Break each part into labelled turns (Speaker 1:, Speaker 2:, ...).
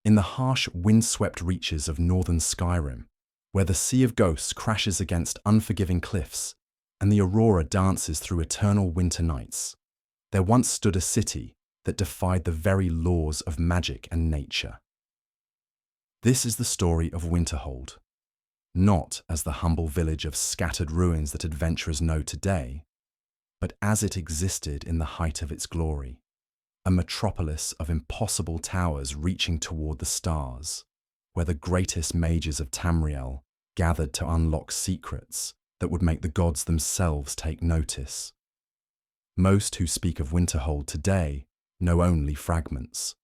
Speaker 1: In the harsh, wind-swept reaches of northern Skyrim, where the Sea of Ghosts crashes against unforgiving cliffs and the aurora dances through eternal winter nights, there once stood a city that defied the very laws of magic and nature. This is the story of Winterhold, not as the humble village of scattered ruins that adventurers know today, but as it existed in the height of its glory, a metropolis of impossible towers reaching toward the stars, where the greatest mages of Tamriel gathered to unlock secrets that would make the gods themselves take notice. Most who speak of Winterhold today know only fragments.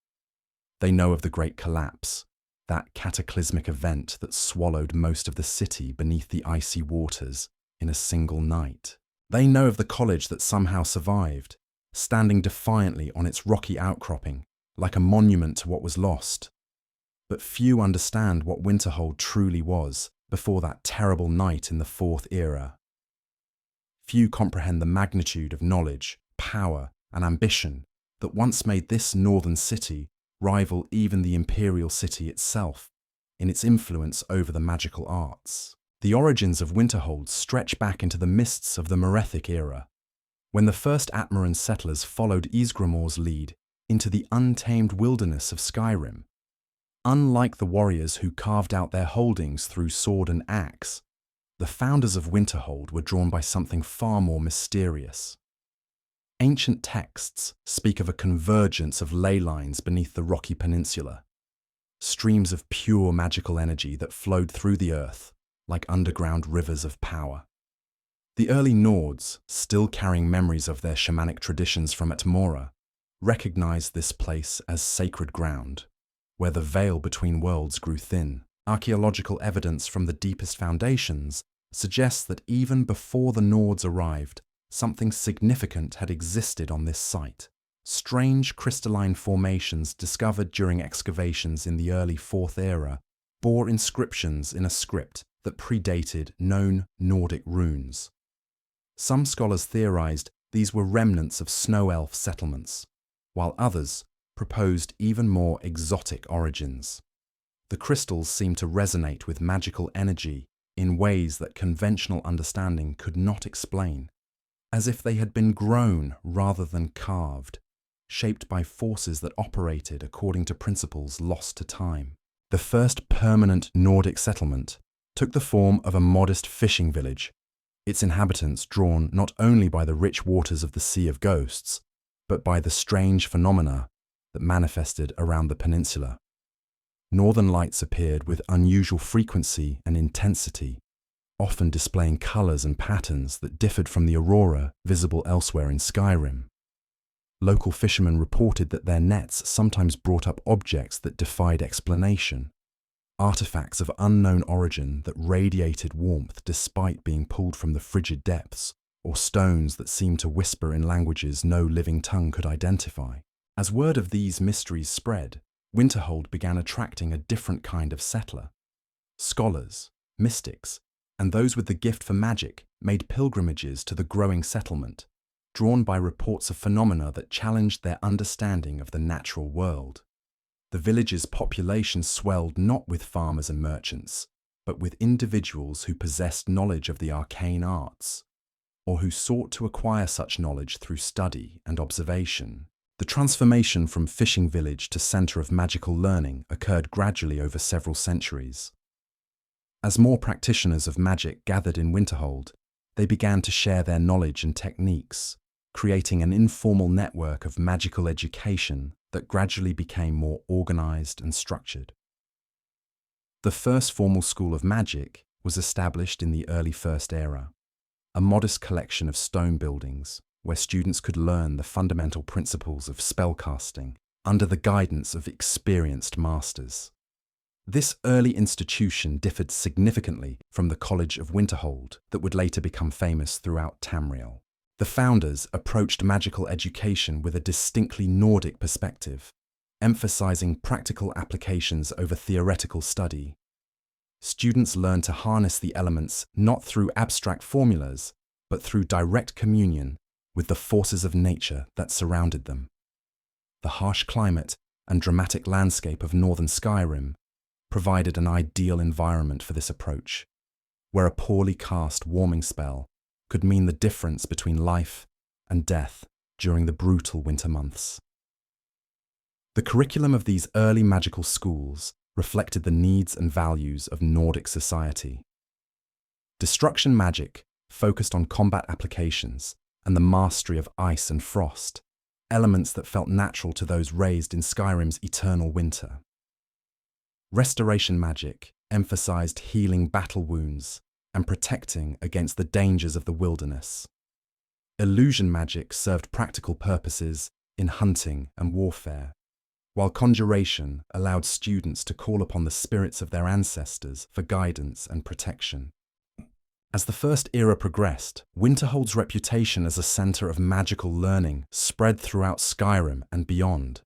Speaker 1: They know of the Great Collapse, that cataclysmic event that swallowed most of the city beneath the icy waters in a single night. They know of the college that somehow survived, standing defiantly on its rocky outcropping, like a monument to what was lost. But few understand what Winterhold truly was before that terrible night in the Fourth Era. Few comprehend the magnitude of knowledge, power, and ambition that once made this northern city rival even the imperial city itself in its influence over the magical arts. The origins of Winterhold stretch back into the mists of the Merethic era, when the first Atmaran settlers followed Ysgramor's lead into the untamed wilderness of Skyrim. Unlike the warriors who carved out their holdings through sword and axe, the founders of Winterhold were drawn by something far more mysterious. Ancient texts speak of a convergence of ley lines beneath the rocky peninsula, streams of pure magical energy that flowed through the earth like underground rivers of power. The early Nords, still carrying memories of their shamanic traditions from Mora, recognized this place as sacred ground, where the veil between worlds grew thin. Archaeological evidence from the deepest foundations suggests that even before the Nords arrived, something significant had existed on this site. Strange crystalline formations discovered during excavations in the early Fourth Era bore inscriptions in a script that predated known Nordic runes. Some scholars theorized these were remnants of snow elf settlements, while others proposed even more exotic origins. The crystals seemed to resonate with magical energy in ways that conventional understanding could not explain, as if they had been grown rather than carved, shaped by forces that operated according to principles lost to time. The first permanent Nordic settlement took the form of a modest fishing village, its inhabitants drawn not only by the rich waters of the Sea of Ghosts, but by the strange phenomena that manifested around the peninsula. Northern lights appeared with unusual frequency and intensity, often displaying colours and patterns that differed from the aurora visible elsewhere in Skyrim. Local fishermen reported that their nets sometimes brought up objects that defied explanation, artifacts of unknown origin that radiated warmth despite being pulled from the frigid depths, or stones that seemed to whisper in languages no living tongue could identify. As word of these mysteries spread, Winterhold began attracting a different kind of settler. Scholars, mystics, and those with the gift for magic made pilgrimages to the growing settlement, drawn by reports of phenomena that challenged their understanding of the natural world. The village's population swelled not with farmers and merchants, but with individuals who possessed knowledge of the arcane arts, or who sought to acquire such knowledge through study and observation. The transformation from fishing village to centre of magical learning occurred gradually over several centuries. As more practitioners of magic gathered in Winterhold, they began to share their knowledge and techniques, creating an informal network of magical education that gradually became more organised and structured. The first formal school of magic was established in the early First Era, a modest collection of stone buildings where students could learn the fundamental principles of spellcasting under the guidance of experienced masters. This early institution differed significantly from the College of Winterhold that would later become famous throughout Tamriel. The founders approached magical education with a distinctly Nordic perspective, emphasizing practical applications over theoretical study. Students learned to harness the elements not through abstract formulas, but through direct communion with the forces of nature that surrounded them. The harsh climate and dramatic landscape of northern Skyrim provided an ideal environment for this approach, where a poorly cast warming spell could mean the difference between life and death during the brutal winter months. The curriculum of these early magical schools reflected the needs and values of Nordic society. Destruction magic focused on combat applications and the mastery of ice and frost, elements that felt natural to those raised in Skyrim's eternal winter. Restoration magic emphasized healing battle wounds and protecting against the dangers of the wilderness. Illusion magic served practical purposes in hunting and warfare, while conjuration allowed students to call upon the spirits of their ancestors for guidance and protection. As the First Era progressed, Winterhold's reputation as a center of magical learning spread throughout Skyrim and beyond.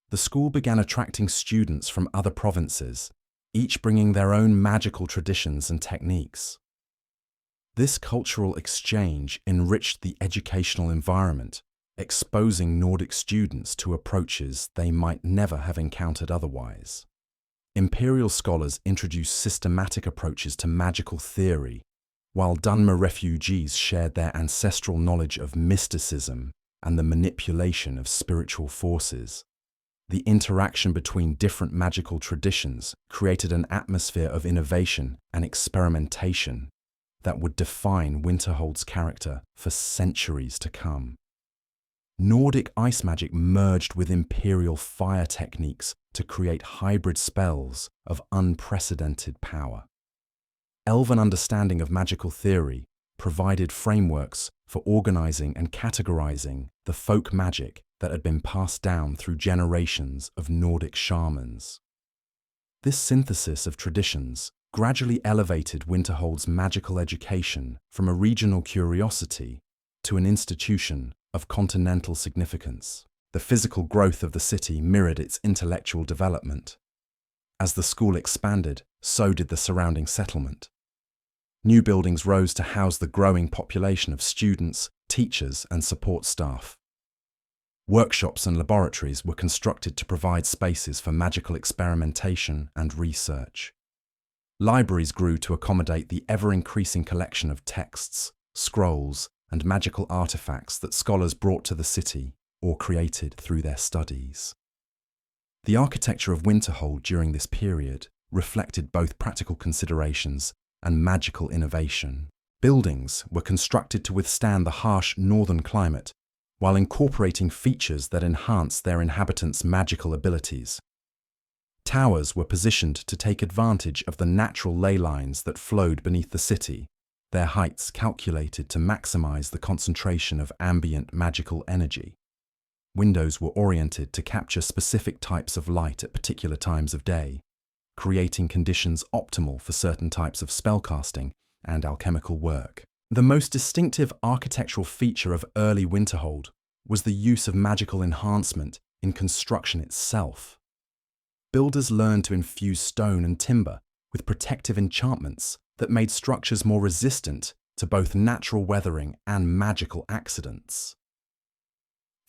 Speaker 1: The school began attracting students from other provinces, each bringing their own magical traditions and techniques. This cultural exchange enriched the educational environment, exposing Nordic students to approaches they might never have encountered otherwise. Imperial scholars introduced systematic approaches to magical theory, while Dunmer refugees shared their ancestral knowledge of mysticism and the manipulation of spiritual forces. The interaction between different magical traditions created an atmosphere of innovation and experimentation that would define Winterhold's character for centuries to come. Nordic ice magic merged with imperial fire techniques to create hybrid spells of unprecedented power. Elven understanding of magical theory provided frameworks for organizing and categorizing the folk magic that had been passed down through generations of Nordic shamans. This synthesis of traditions gradually elevated Winterhold's magical education from a regional curiosity to an institution of continental significance. The physical growth of the city mirrored its intellectual development. As the school expanded, so did the surrounding settlement. New buildings rose to house the growing population of students, teachers, and support staff. Workshops and laboratories were constructed to provide spaces for magical experimentation and research. Libraries grew to accommodate the ever-increasing collection of texts, scrolls, and magical artifacts that scholars brought to the city or created through their studies. The architecture of Winterhold during this period reflected both practical considerations and magical innovation. Buildings were constructed to withstand the harsh northern climate while incorporating features that enhanced their inhabitants' magical abilities. Towers were positioned to take advantage of the natural ley lines that flowed beneath the city, their heights calculated to maximize the concentration of ambient magical energy. Windows were oriented to capture specific types of light at particular times of day, creating conditions optimal for certain types of spellcasting and alchemical work. The most distinctive architectural feature of early Winterhold was the use of magical enhancement in construction itself. Builders learned to infuse stone and timber with protective enchantments that made structures more resistant to both natural weathering and magical accidents.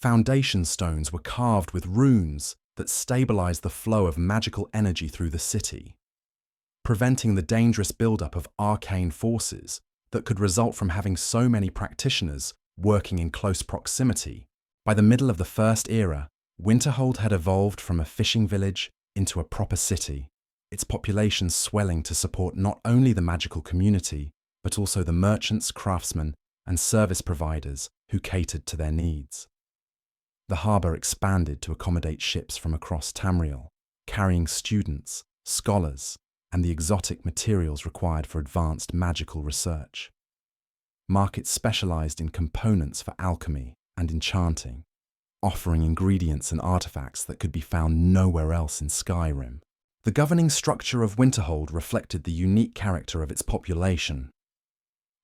Speaker 1: Foundation stones were carved with runes that stabilized the flow of magical energy through the city, preventing the dangerous buildup of arcane forces that could result from having so many practitioners working in close proximity. By the middle of the First Era, Winterhold had evolved from a fishing village into a proper city, its population swelling to support not only the magical community, but also the merchants, craftsmen, and service providers who catered to their needs. The harbour expanded to accommodate ships from across Tamriel, carrying students, scholars, and the exotic materials required for advanced magical research. Markets specialized in components for alchemy and enchanting, offering ingredients and artifacts that could be found nowhere else in Skyrim. The governing structure of Winterhold reflected the unique character of its population.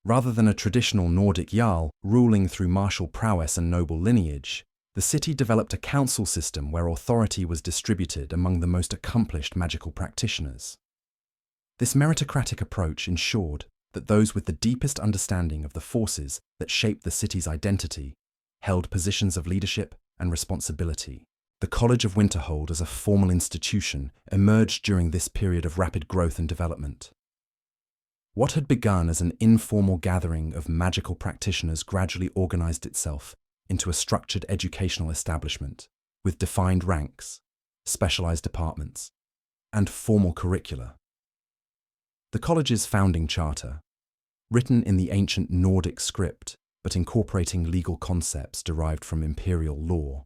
Speaker 1: Rather than a traditional Nordic jarl ruling through martial prowess and noble lineage, the city developed a council system where authority was distributed among the most accomplished magical practitioners. This meritocratic approach ensured that those with the deepest understanding of the forces that shaped the city's identity held positions of leadership and responsibility. The College of Winterhold as a formal institution emerged during this period of rapid growth and development. What had begun as an informal gathering of magical practitioners gradually organized itself into a structured educational establishment with defined ranks, specialized departments, and formal curricula. The college's founding charter, written in the ancient Nordic script but incorporating legal concepts derived from imperial law,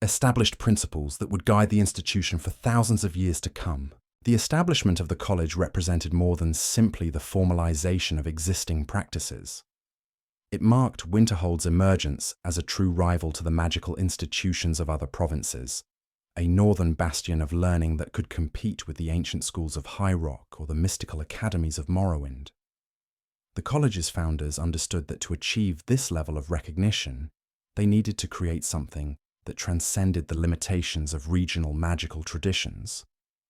Speaker 1: established principles that would guide the institution for thousands of years to come. The establishment of the college represented more than simply the formalization of existing practices. It marked Winterhold's emergence as a true rival to the magical institutions of other provinces, a northern bastion of learning that could compete with the ancient schools of High Rock or the mystical academies of Morrowind. The college's founders understood that to achieve this level of recognition, they needed to create something that transcended the limitations of regional magical traditions,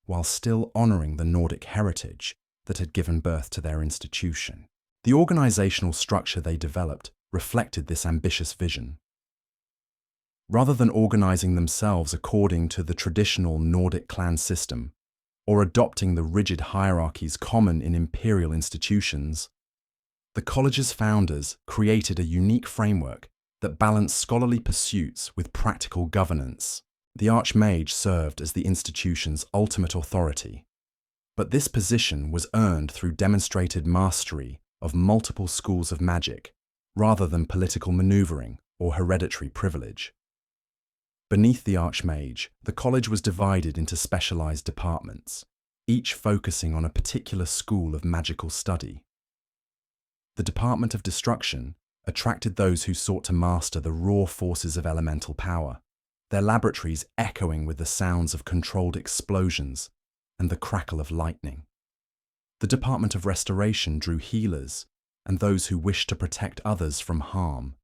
Speaker 1: while still honoring the Nordic heritage that had given birth to their institution. The organizational structure they developed reflected this ambitious vision. Rather than organizing themselves according to the traditional Nordic clan system, or adopting the rigid hierarchies common in imperial institutions, the college's founders created a unique framework that balanced scholarly pursuits with practical governance. The Archmage served as the institution's ultimate authority, but this position was earned through demonstrated mastery of multiple schools of magic, rather than political maneuvering or hereditary privilege. Beneath the Archmage, the college was divided into specialized departments, each focusing on a particular school of magical study. The Department of Destruction attracted those who sought to master the raw forces of elemental power, their laboratories echoing with the sounds of controlled explosions and the crackle of lightning. The Department of Restoration drew healers and those who wished to protect others from harm,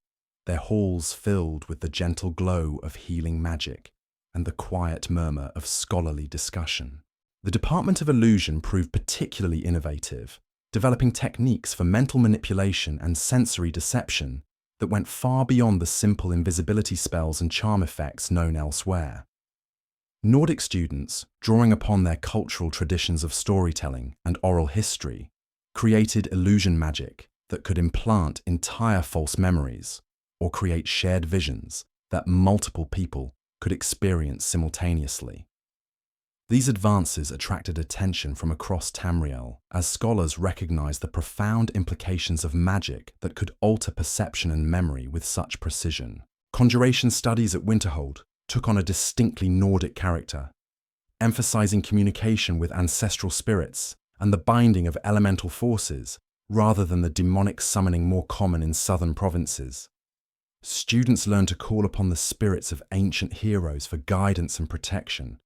Speaker 1: their halls filled with the gentle glow of healing magic and the quiet murmur of scholarly discussion. The Department of Illusion proved particularly innovative, developing techniques for mental manipulation and sensory deception that went far beyond the simple invisibility spells and charm effects known elsewhere. Nordic students, drawing upon their cultural traditions of storytelling and oral history, created illusion magic that could implant entire false memories or create shared visions that multiple people could experience simultaneously. These advances attracted attention from across Tamriel as scholars recognized the profound implications of magic that could alter perception and memory with such precision. Conjuration studies at Winterhold took on a distinctly Nordic character, emphasizing communication with ancestral spirits and the binding of elemental forces rather than the demonic summoning more common in southern provinces. Students learned to call upon the spirits of ancient heroes for guidance and protection,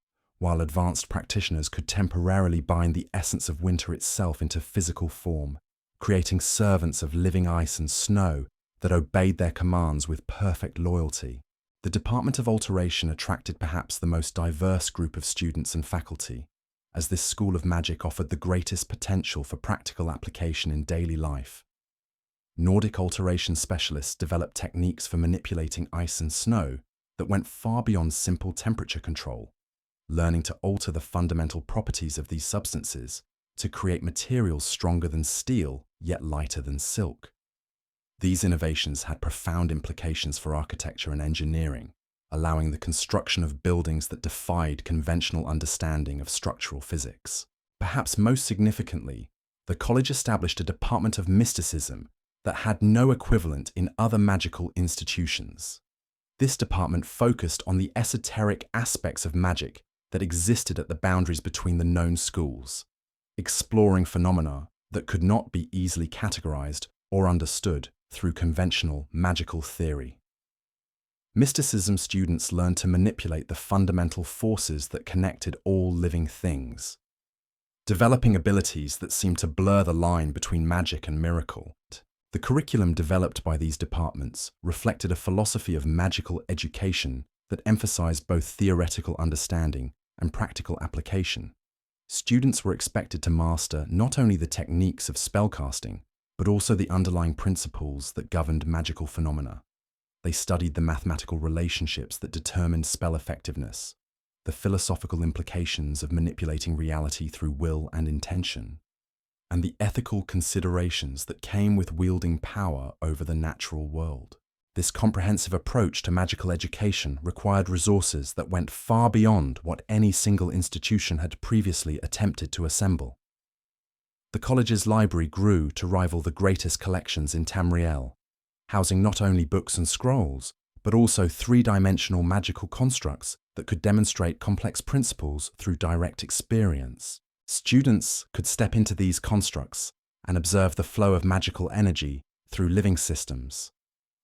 Speaker 1: while advanced practitioners could temporarily bind the essence of winter itself into physical form, creating servants of living ice and snow that obeyed their commands with perfect loyalty. The Department of Alteration attracted perhaps the most diverse group of students and faculty, as this school of magic offered the greatest potential for practical application in daily life. Nordic alteration specialists developed techniques for manipulating ice and snow that went far beyond simple temperature control, learning to alter the fundamental properties of these substances to create materials stronger than steel yet lighter than silk. These innovations had profound implications for architecture and engineering, allowing the construction of buildings that defied conventional understanding of structural physics. Perhaps most significantly, the college established a department of mysticism that had no equivalent in other magical institutions. This department focused on the esoteric aspects of magic that existed at the boundaries between the known schools, exploring phenomena that could not be easily categorized or understood through conventional magical theory. Mysticism students learned to manipulate the fundamental forces that connected all living things, developing abilities that seemed to blur the line between magic and miracle. The curriculum developed by these departments reflected a philosophy of magical education that emphasized both theoretical understanding and practical application. Students were expected to master not only the techniques of spellcasting, but also the underlying principles that governed magical phenomena. They studied the mathematical relationships that determined spell effectiveness, the philosophical implications of manipulating reality through will and intention, and the ethical considerations that came with wielding power over the natural world. This comprehensive approach to magical education required resources that went far beyond what any single institution had previously attempted to assemble. The college's library grew to rival the greatest collections in Tamriel, housing not only books and scrolls, but also three-dimensional magical constructs that could demonstrate complex principles through direct experience. Students could step into these constructs and observe the flow of magical energy through living systems,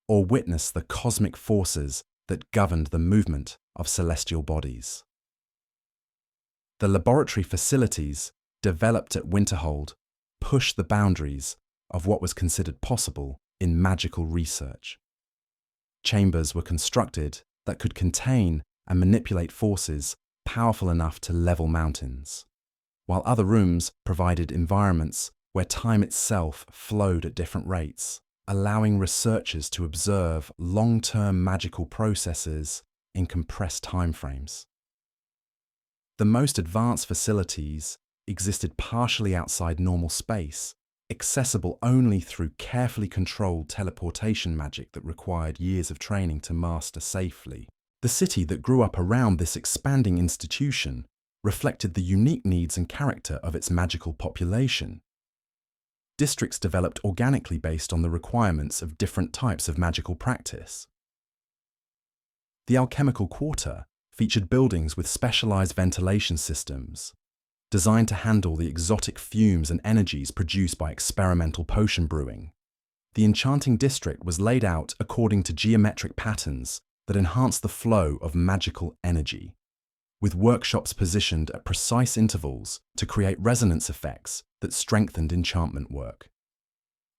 Speaker 1: or witness the cosmic forces that governed the movement of celestial bodies. The laboratory facilities developed at Winterhold pushed the boundaries of what was considered possible in magical research. Chambers were constructed that could contain and manipulate forces powerful enough to level mountains, while other rooms provided environments where time itself flowed at different rates, allowing researchers to observe long-term magical processes in compressed timeframes. The most advanced facilities existed partially outside normal space, accessible only through carefully controlled teleportation magic that required years of training to master safely. The city that grew up around this expanding institution reflected the unique needs and character of its magical population. Districts developed organically based on the requirements of different types of magical practice. The alchemical quarter featured buildings with specialized ventilation systems, designed to handle the exotic fumes and energies produced by experimental potion brewing. The enchanting district was laid out according to geometric patterns that enhanced the flow of magical energy, with workshops positioned at precise intervals to create resonance effects that strengthened enchantment work.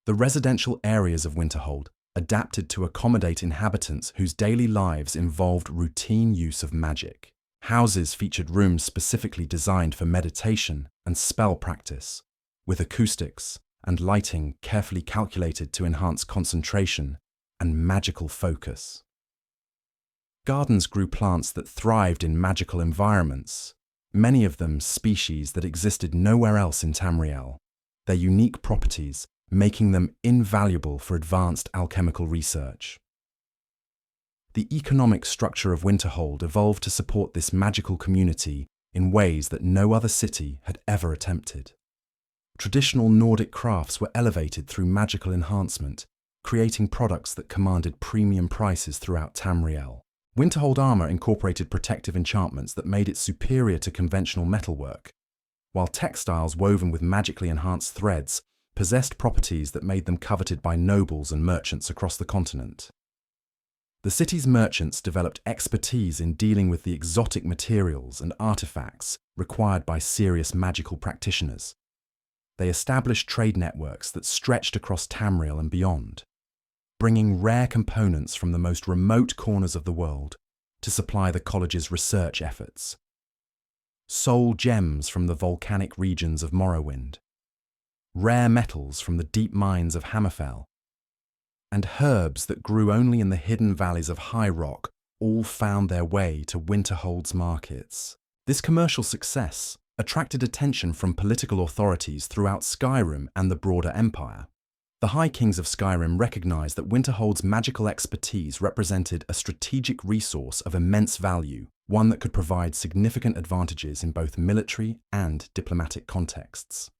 Speaker 1: The residential areas of Winterhold adapted to accommodate inhabitants whose daily lives involved routine use of magic. Houses featured rooms specifically designed for meditation and spell practice, with acoustics and lighting carefully calculated to enhance concentration and magical focus. Gardens grew plants that thrived in magical environments, many of them species that existed nowhere else in Tamriel, their unique properties making them invaluable for advanced alchemical research. The economic structure of Winterhold evolved to support this magical community in ways that no other city had ever attempted. Traditional Nordic crafts were elevated through magical enhancement, creating products that commanded premium prices throughout Tamriel. Winterhold armor incorporated protective enchantments that made it superior to conventional metalwork, while textiles woven with magically enhanced threads possessed properties that made them coveted by nobles and merchants across the continent. The city's merchants developed expertise in dealing with the exotic materials and artifacts required by serious magical practitioners. They established trade networks that stretched across Tamriel and beyond, bringing rare components from the most remote corners of the world to supply the college's research efforts. Soul gems from the volcanic regions of Morrowind, rare metals from the deep mines of Hammerfell, and herbs that grew only in the hidden valleys of High Rock all found their way to Winterhold's markets. This commercial success attracted attention from political authorities throughout Skyrim and the broader empire. The High Kings of Skyrim recognized that Winterhold's magical expertise represented a strategic resource of immense value, one that could provide significant advantages in both military and diplomatic contexts.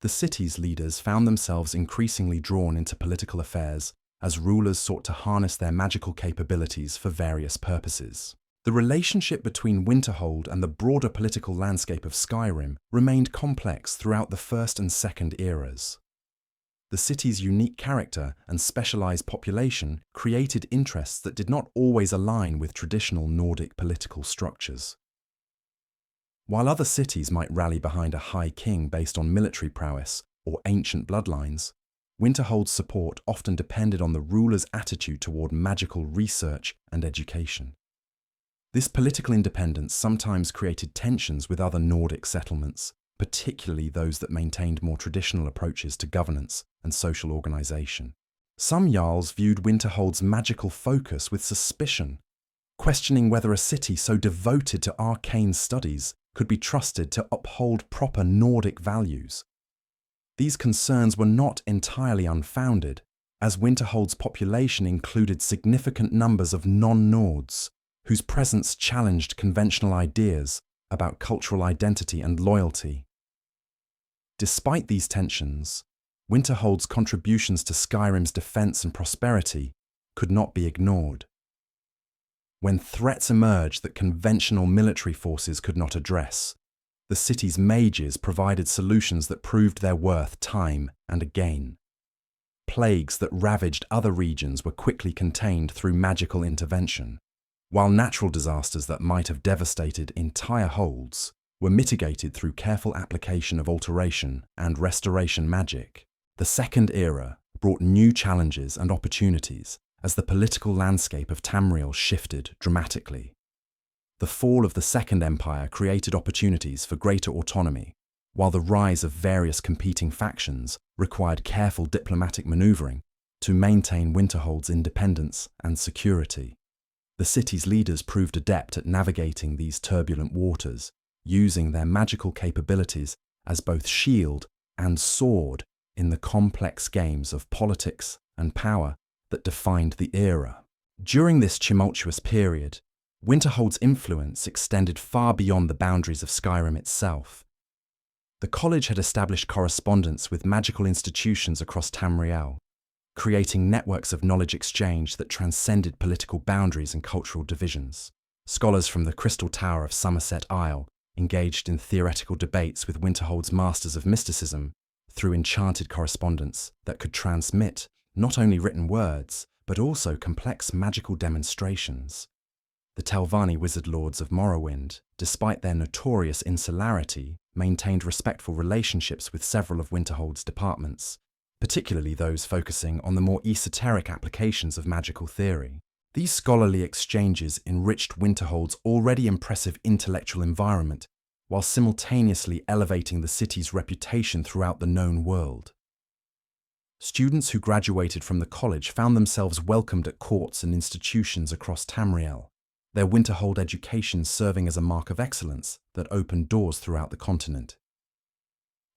Speaker 1: The city's leaders found themselves increasingly drawn into political affairs as rulers sought to harness their magical capabilities for various purposes. The relationship between Winterhold and the broader political landscape of Skyrim remained complex throughout the First and Second eras. The city's unique character and specialized population created interests that did not always align with traditional Nordic political structures. While other cities might rally behind a high king based on military prowess or ancient bloodlines, Winterhold's support often depended on the ruler's attitude toward magical research and education. This political independence sometimes created tensions with other Nordic settlements, particularly those that maintained more traditional approaches to governance and social organization. Some Jarls viewed Winterhold's magical focus with suspicion, questioning whether a city so devoted to arcane studies could be trusted to uphold proper Nordic values. These concerns were not entirely unfounded, as Winterhold's population included significant numbers of non-Nords, whose presence challenged conventional ideas about cultural identity and loyalty. Despite these tensions, Winterhold's contributions to Skyrim's defense and prosperity could not be ignored. When threats emerged that conventional military forces could not address, the city's mages provided solutions that proved their worth time and again. Plagues that ravaged other regions were quickly contained through magical intervention, while natural disasters that might have devastated entire holds were mitigated through careful application of alteration and restoration magic. The Second Era brought new challenges and opportunities as the political landscape of Tamriel shifted dramatically. The fall of the Second Empire created opportunities for greater autonomy, while the rise of various competing factions required careful diplomatic maneuvering to maintain Winterhold's independence and security. The city's leaders proved adept at navigating these turbulent waters, using their magical capabilities as both shield and sword in the complex games of politics and power that defined the era. During this tumultuous period, Winterhold's influence extended far beyond the boundaries of Skyrim itself. The college had established correspondence with magical institutions across Tamriel, creating networks of knowledge exchange that transcended political boundaries and cultural divisions. Scholars from the Crystal Tower of Somerset Isle engaged in theoretical debates with Winterhold's masters of mysticism through enchanted correspondence that could transmit not only written words, but also complex magical demonstrations. The Telvanni wizard lords of Morrowind, despite their notorious insularity, maintained respectful relationships with several of Winterhold's departments, particularly those focusing on the more esoteric applications of magical theory. These scholarly exchanges enriched Winterhold's already impressive intellectual environment, while simultaneously elevating the city's reputation throughout the known world. Students who graduated from the college found themselves welcomed at courts and institutions across Tamriel, their Winterhold education serving as a mark of excellence that opened doors throughout the continent.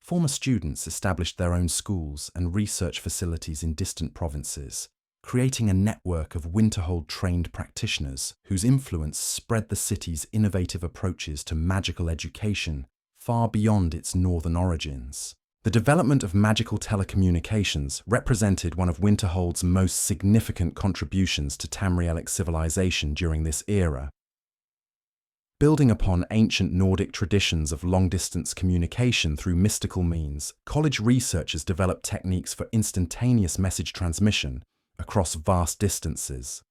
Speaker 1: Former students established their own schools and research facilities in distant provinces, creating a network of Winterhold-trained practitioners whose influence spread the city's innovative approaches to magical education far beyond its northern origins. The development of magical telecommunications represented one of Winterhold's most significant contributions to Tamrielic civilization during this era. Building upon ancient Nordic traditions of long-distance communication through mystical means, college researchers developed techniques for instantaneous message transmission across vast distances.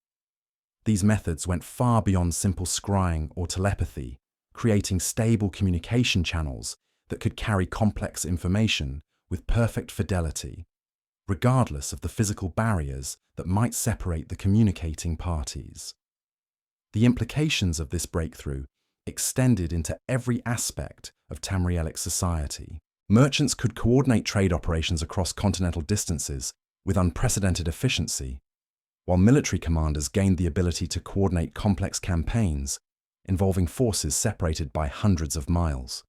Speaker 1: These methods went far beyond simple scrying or telepathy, creating stable communication channels that could carry complex information with perfect fidelity, regardless of the physical barriers that might separate the communicating parties. The implications of this breakthrough extended into every aspect of Tamrielic society. Merchants could coordinate trade operations across continental distances with unprecedented efficiency, while military commanders gained the ability to coordinate complex campaigns involving forces separated by hundreds of miles.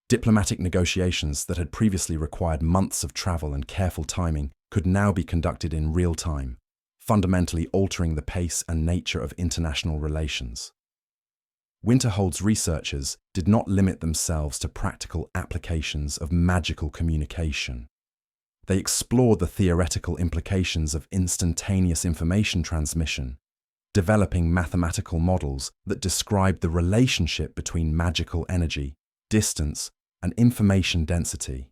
Speaker 1: Diplomatic negotiations that had previously required months of travel and careful timing could now be conducted in real time, fundamentally altering the pace and nature of international relations. Winterhold's researchers did not limit themselves to practical applications of magical communication. They explored the theoretical implications of instantaneous information transmission, developing mathematical models that described the relationship between magical energy, distance, and information density.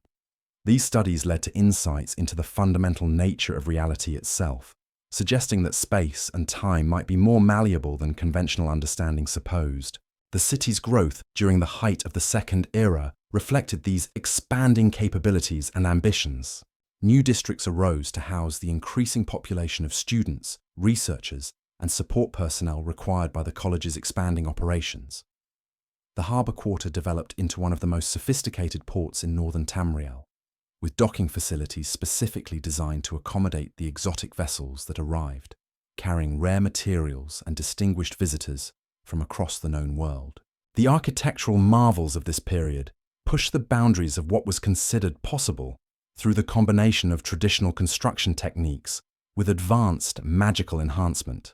Speaker 1: These studies led to insights into the fundamental nature of reality itself, suggesting that space and time might be more malleable than conventional understanding supposed. The city's growth during the height of the Second Era reflected these expanding capabilities and ambitions. New districts arose to house the increasing population of students, researchers, and support personnel required by the college's expanding operations. The harbour quarter developed into one of the most sophisticated ports in northern Tamriel. with docking facilities specifically designed to accommodate the exotic vessels that arrived, carrying rare materials and distinguished visitors from across the known world. The architectural marvels of this period pushed the boundaries of what was considered possible through the combination of traditional construction techniques with advanced magical enhancement.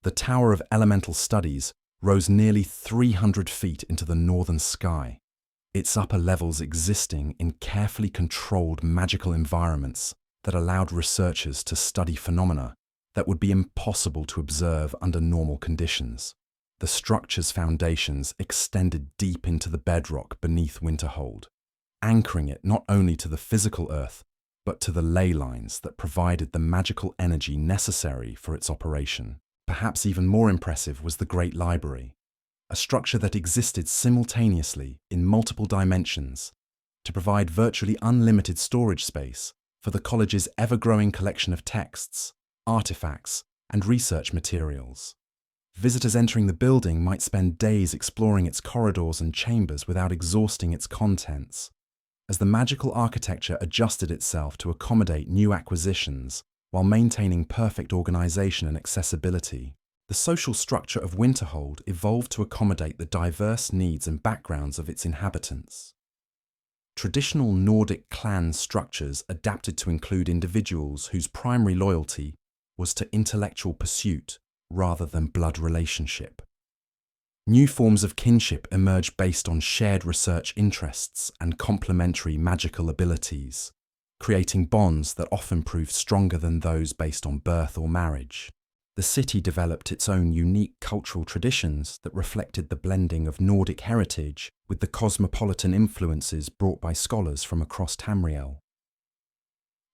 Speaker 1: The Tower of Elemental Studies rose nearly 300 feet into the northern sky, its upper levels existing in carefully controlled magical environments that allowed researchers to study phenomena that would be impossible to observe under normal conditions. The structure's foundations extended deep into the bedrock beneath Winterhold, anchoring it not only to the physical earth, but to the ley lines that provided the magical energy necessary for its operation. Perhaps even more impressive was the Great Library, a structure that existed simultaneously in multiple dimensions to provide virtually unlimited storage space for the college's ever-growing collection of texts, artifacts, and research materials. Visitors entering the building might spend days exploring its corridors and chambers without exhausting its contents, as the magical architecture adjusted itself to accommodate new acquisitions while maintaining perfect organization and accessibility. The social structure of Winterhold evolved to accommodate the diverse needs and backgrounds of its inhabitants. Traditional Nordic clan structures adapted to include individuals whose primary loyalty was to intellectual pursuit rather than blood relationship. New forms of kinship emerged based on shared research interests and complementary magical abilities, creating bonds that often proved stronger than those based on birth or marriage. The city developed its own unique cultural traditions that reflected the blending of Nordic heritage with the cosmopolitan influences brought by scholars from across Tamriel.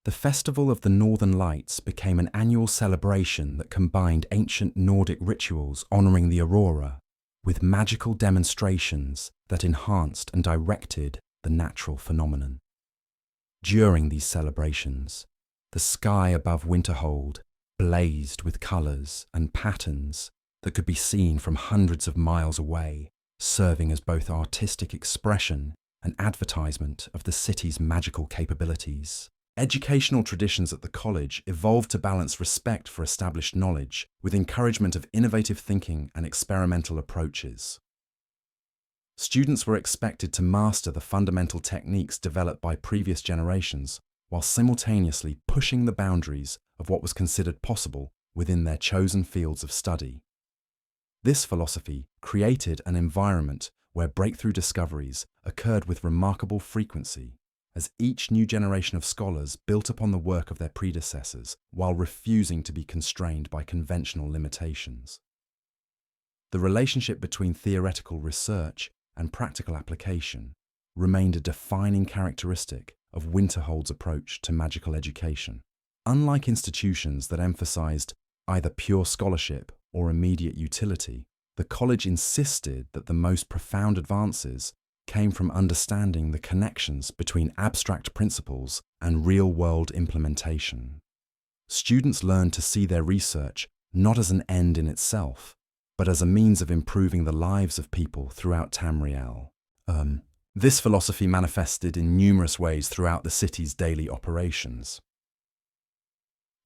Speaker 1: The Festival of the Northern Lights became an annual celebration that combined ancient Nordic rituals honoring the aurora with magical demonstrations that enhanced and directed the natural phenomenon. During these celebrations, the sky above Winterhold blazed with colours and patterns that could be seen from hundreds of miles away, serving as both artistic expression and advertisement of the city's magical capabilities. Educational traditions at the college evolved to balance respect for established knowledge with encouragement of innovative thinking and experimental approaches. Students were expected to master the fundamental techniques developed by previous generations while simultaneously pushing the boundaries of what was considered possible within their chosen fields of study. This philosophy created an environment where breakthrough discoveries occurred with remarkable frequency, as each new generation of scholars built upon the work of their predecessors while refusing to be constrained by conventional limitations. The relationship between theoretical research and practical application remained a defining characteristic of Winterhold's approach to magical education. Unlike institutions that emphasized either pure scholarship or immediate utility, the college insisted that the most profound advances came from understanding the connections between abstract principles and real-world implementation. Students learned to see their research not as an end in itself, but as a means of improving the lives of people throughout Tamriel. This philosophy manifested in numerous ways throughout the city's daily operations.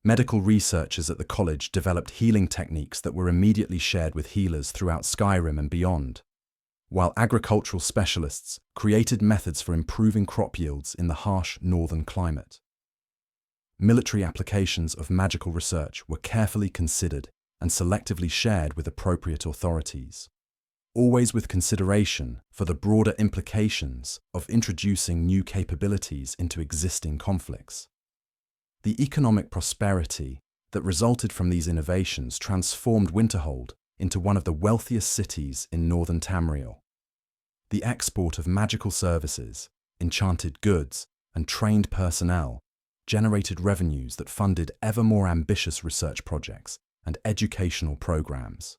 Speaker 1: Medical researchers at the college developed healing techniques that were immediately shared with healers throughout Skyrim and beyond, while agricultural specialists created methods for improving crop yields in the harsh northern climate. Military applications of magical research were carefully considered and selectively shared with appropriate authorities, always with consideration for the broader implications of introducing new capabilities into existing conflicts. The economic prosperity that resulted from these innovations transformed Winterhold into one of the wealthiest cities in northern Tamriel. The export of magical services, enchanted goods, and trained personnel generated revenues that funded ever more ambitious research projects and educational programs.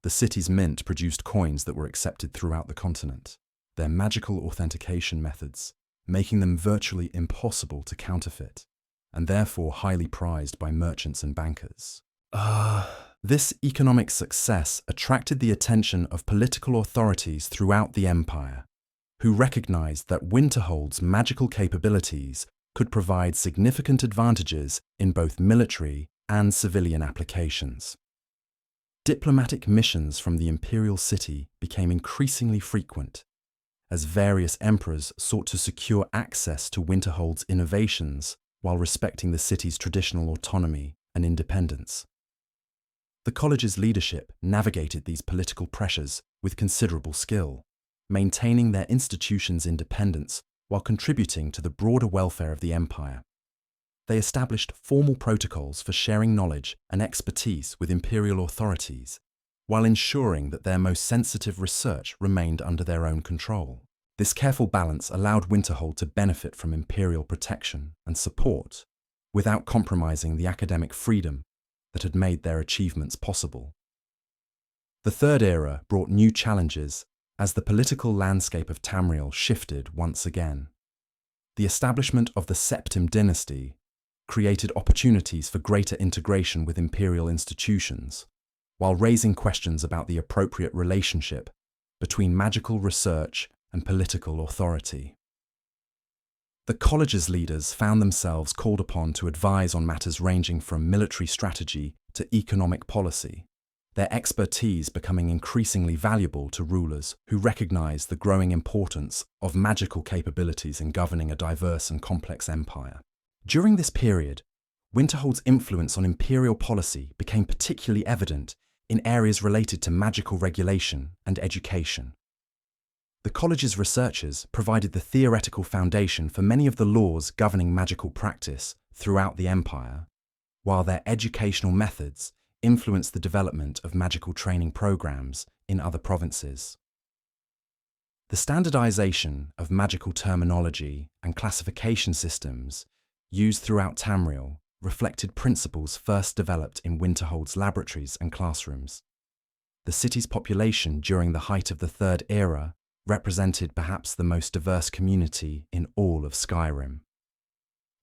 Speaker 1: The city's mint produced coins that were accepted throughout the continent, their magical authentication methods making them virtually impossible to counterfeit, and therefore highly prized by merchants and bankers. This economic success attracted the attention of political authorities throughout the empire, who recognized that Winterhold's magical capabilities could provide significant advantages in both military and civilian applications. Diplomatic missions from the imperial city became increasingly frequent, as various emperors sought to secure access to Winterhold's innovations while respecting the city's traditional autonomy and independence. The college's leadership navigated these political pressures with considerable skill, maintaining their institution's independence while contributing to the broader welfare of the empire. They established formal protocols for sharing knowledge and expertise with imperial authorities, while ensuring that their most sensitive research remained under their own control. This careful balance allowed Winterhold to benefit from imperial protection and support, without compromising the academic freedom that had made their achievements possible. The Third Era brought new challenges as the political landscape of Tamriel shifted once again. The establishment of the Septim dynasty created opportunities for greater integration with imperial institutions, while raising questions about the appropriate relationship between magical research and political authority. The college's leaders found themselves called upon to advise on matters ranging from military strategy to economic policy, their expertise becoming increasingly valuable to rulers who recognized the growing importance of magical capabilities in governing a diverse and complex empire. During this period, Winterhold's influence on imperial policy became particularly evident in areas related to magical regulation and education. The college's researchers provided the theoretical foundation for many of the laws governing magical practice throughout the empire, while their educational methods influenced the development of magical training programs in other provinces. The standardization of magical terminology and classification systems used throughout Tamriel reflected principles first developed in Winterhold's laboratories and classrooms. The city's population during the height of the Third Era represented perhaps the most diverse community in all of Skyrim.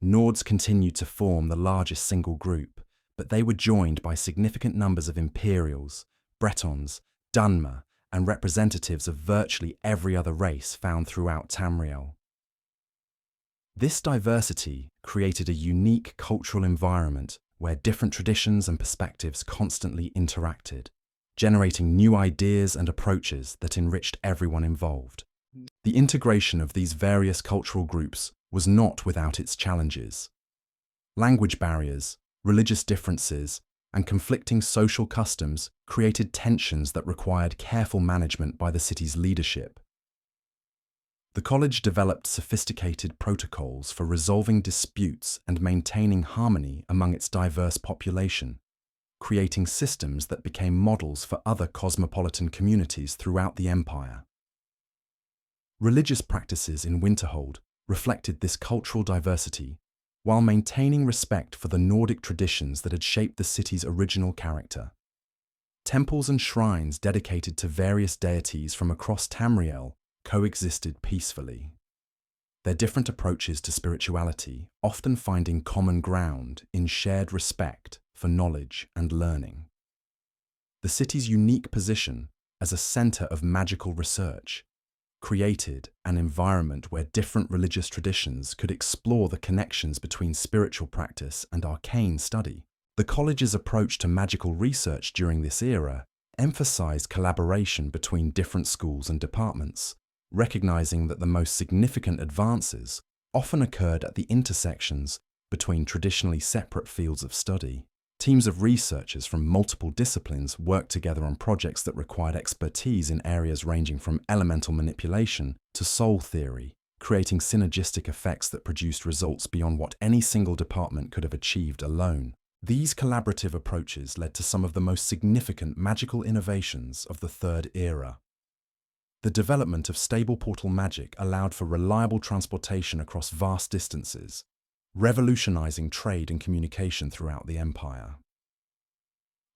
Speaker 1: Nords continued to form the largest single group, but they were joined by significant numbers of Imperials, Bretons, Dunmer, and representatives of virtually every other race found throughout Tamriel. This diversity created a unique cultural environment where different traditions and perspectives constantly interacted, generating new ideas and approaches that enriched everyone involved. The integration of these various cultural groups was not without its challenges. Language barriers, religious differences, and conflicting social customs created tensions that required careful management by the city's leadership. The college developed sophisticated protocols for resolving disputes and maintaining harmony among its diverse population, creating systems that became models for other cosmopolitan communities throughout the empire. Religious practices in Winterhold reflected this cultural diversity while maintaining respect for the Nordic traditions that had shaped the city's original character. Temples and shrines dedicated to various deities from across Tamriel coexisted peacefully. Their different approaches to spirituality often finding common ground in shared respect for knowledge and learning. The city's unique position as a center of magical research created an environment where different religious traditions could explore the connections between spiritual practice and arcane study. The college's approach to magical research during this era emphasized collaboration between different schools and departments, recognizing that the most significant advances often occurred at the intersections between traditionally separate fields of study. Teams of researchers from multiple disciplines worked together on projects that required expertise in areas ranging from elemental manipulation to soul theory, creating synergistic effects that produced results beyond what any single department could have achieved alone. These collaborative approaches led to some of the most significant magical innovations of the Third Era. The development of stable portal magic allowed for reliable transportation across vast distances, revolutionizing trade and communication throughout the empire.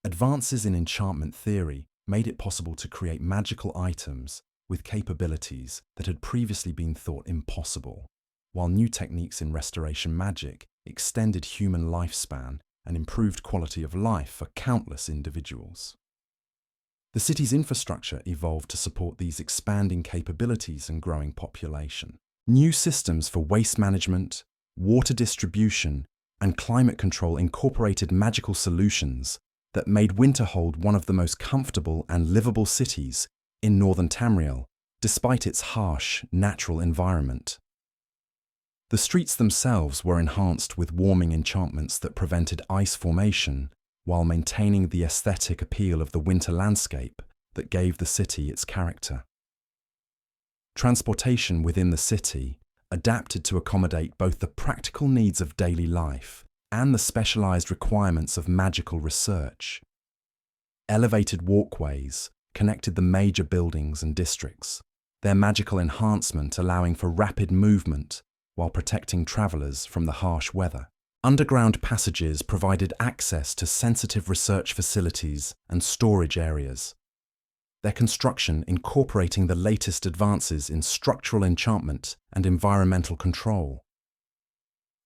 Speaker 1: Advances in enchantment theory made it possible to create magical items with capabilities that had previously been thought impossible, while new techniques in restoration magic extended human lifespan and improved quality of life for countless individuals. The city's infrastructure evolved to support these expanding capabilities and growing population. New systems for waste management, water distribution, and climate control incorporated magical solutions that made Winterhold one of the most comfortable and livable cities in northern Tamriel, despite its harsh, natural environment. The streets themselves were enhanced with warming enchantments that prevented ice formation, while maintaining the aesthetic appeal of the winter landscape that gave the city its character. Transportation within the city adapted to accommodate both the practical needs of daily life and the specialized requirements of magical research. Elevated walkways connected the major buildings and districts, their magical enhancement allowing for rapid movement while protecting travelers from the harsh weather. Underground passages provided access to sensitive research facilities and storage areas, their construction incorporating the latest advances in structural enchantment and environmental control.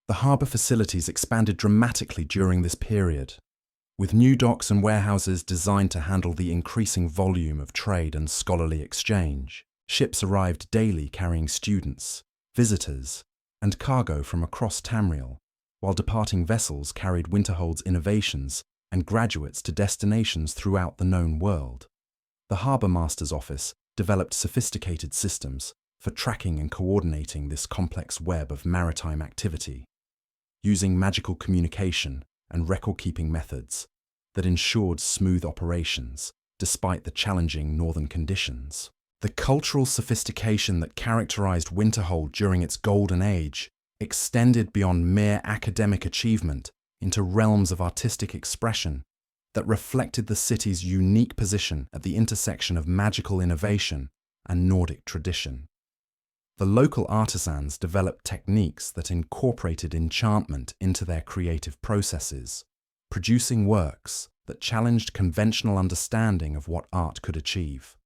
Speaker 1: The harbour facilities expanded dramatically during this period, with new docks and warehouses designed to handle the increasing volume of trade and scholarly exchange. Ships arrived daily carrying students, visitors, and cargo from across Tamriel, while departing vessels carried Winterhold's innovations and graduates to destinations throughout the known world. The Harbour Master's Office developed sophisticated systems for tracking and coordinating this complex web of maritime activity, using magical communication and record-keeping methods that ensured smooth operations despite the challenging northern conditions. The cultural sophistication that characterized Winterhold during its golden age extended beyond mere academic achievement into realms of artistic expression that reflected the city's unique position at the intersection of magical innovation and Nordic tradition. The local artisans developed techniques that incorporated enchantment into their creative processes, producing works that challenged conventional understanding of what art could achieve.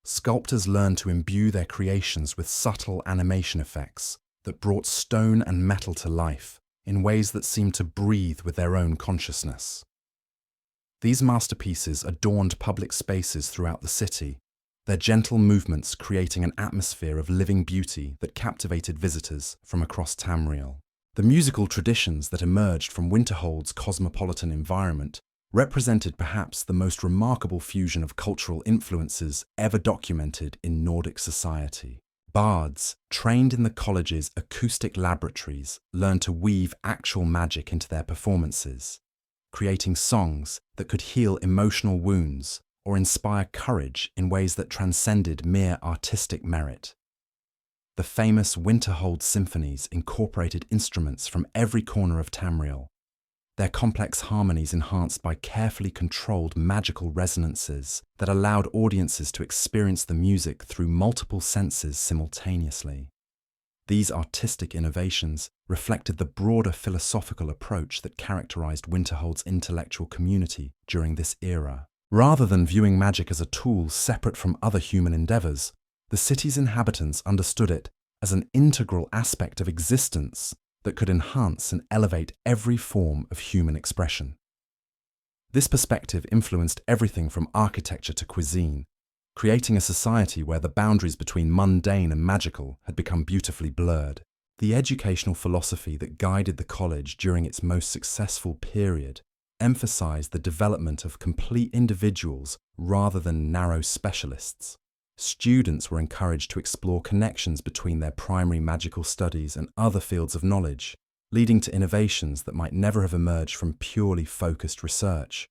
Speaker 1: Sculptors learned to imbue their creations with subtle animation effects that brought stone and metal to life in ways that seemed to breathe with their own consciousness. These masterpieces adorned public spaces throughout the city, their gentle movements creating an atmosphere of living beauty that captivated visitors from across Tamriel. The musical traditions that emerged from Winterhold's cosmopolitan environment represented perhaps the most remarkable fusion of cultural influences ever documented in Nordic society. Bards, trained in the college's acoustic laboratories, learned to weave actual magic into their performances, creating songs that could heal emotional wounds or inspire courage in ways that transcended mere artistic merit. The famous Winterhold symphonies incorporated instruments from every corner of Tamriel, their complex harmonies enhanced by carefully controlled magical resonances that allowed audiences to experience the music through multiple senses simultaneously. These artistic innovations reflected the broader philosophical approach that characterized Winterhold's intellectual community during this era. Rather than viewing magic as a tool separate from other human endeavors, the city's inhabitants understood it as an integral aspect of existence that could enhance and elevate every form of human expression. This perspective influenced everything from architecture to cuisine, creating a society where the boundaries between mundane and magical had become beautifully blurred. The educational philosophy that guided the college during its most successful period emphasized the development of complete individuals rather than narrow specialists. Students were encouraged to explore connections between their primary magical studies and other fields of knowledge, leading to innovations that might never have emerged from purely focused research.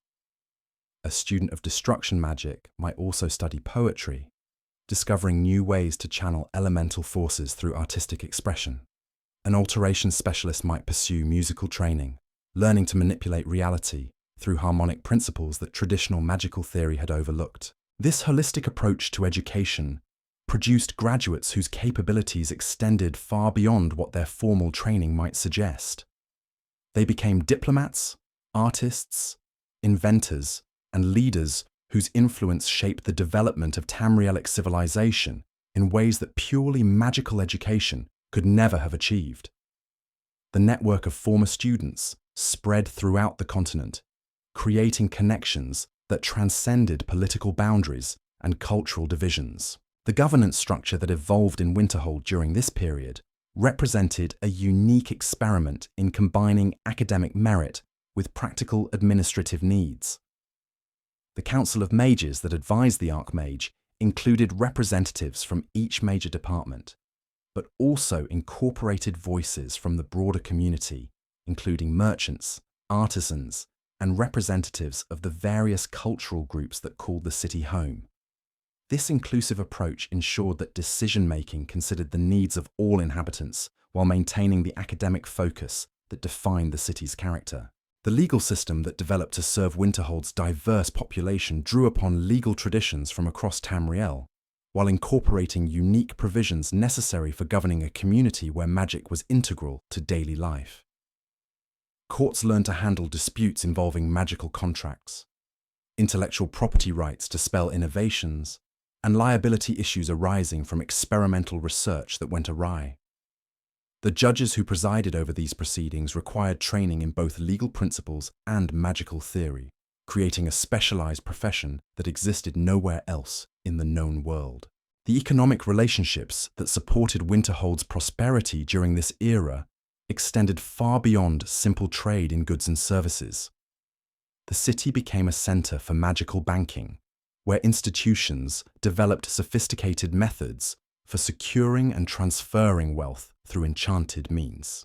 Speaker 1: A student of destruction magic might also study poetry, discovering new ways to channel elemental forces through artistic expression. An alteration specialist might pursue musical training, learning to manipulate reality through harmonic principles that traditional magical theory had overlooked. This holistic approach to education produced graduates whose capabilities extended far beyond what their formal training might suggest. They became diplomats, artists, inventors, and leaders whose influence shaped the development of Tamrielic civilization in ways that purely magical education could never have achieved. The network of former students spread throughout the continent, creating connections that transcended political boundaries and cultural divisions. The governance structure that evolved in Winterhold during this period represented a unique experiment in combining academic merit with practical administrative needs. The Council of Mages that advised the Archmage included representatives from each major department, but also incorporated voices from the broader community, including merchants, artisans, and representatives of the various cultural groups that called the city home. This inclusive approach ensured that decision-making considered the needs of all inhabitants while maintaining the academic focus that defined the city's character. The legal system that developed to serve Winterhold's diverse population drew upon legal traditions from across Tamriel, while incorporating unique provisions necessary for governing a community where magic was integral to daily life. Courts learned to handle disputes involving magical contracts, intellectual property rights to spell innovations, and liability issues arising from experimental research that went awry. The judges who presided over these proceedings required training in both legal principles and magical theory, creating a specialized profession that existed nowhere else in the known world. The economic relationships that supported Winterhold's prosperity during this era extended far beyond simple trade in goods and services. The city became a center for magical banking, where institutions developed sophisticated methods for securing and transferring wealth through enchanted means.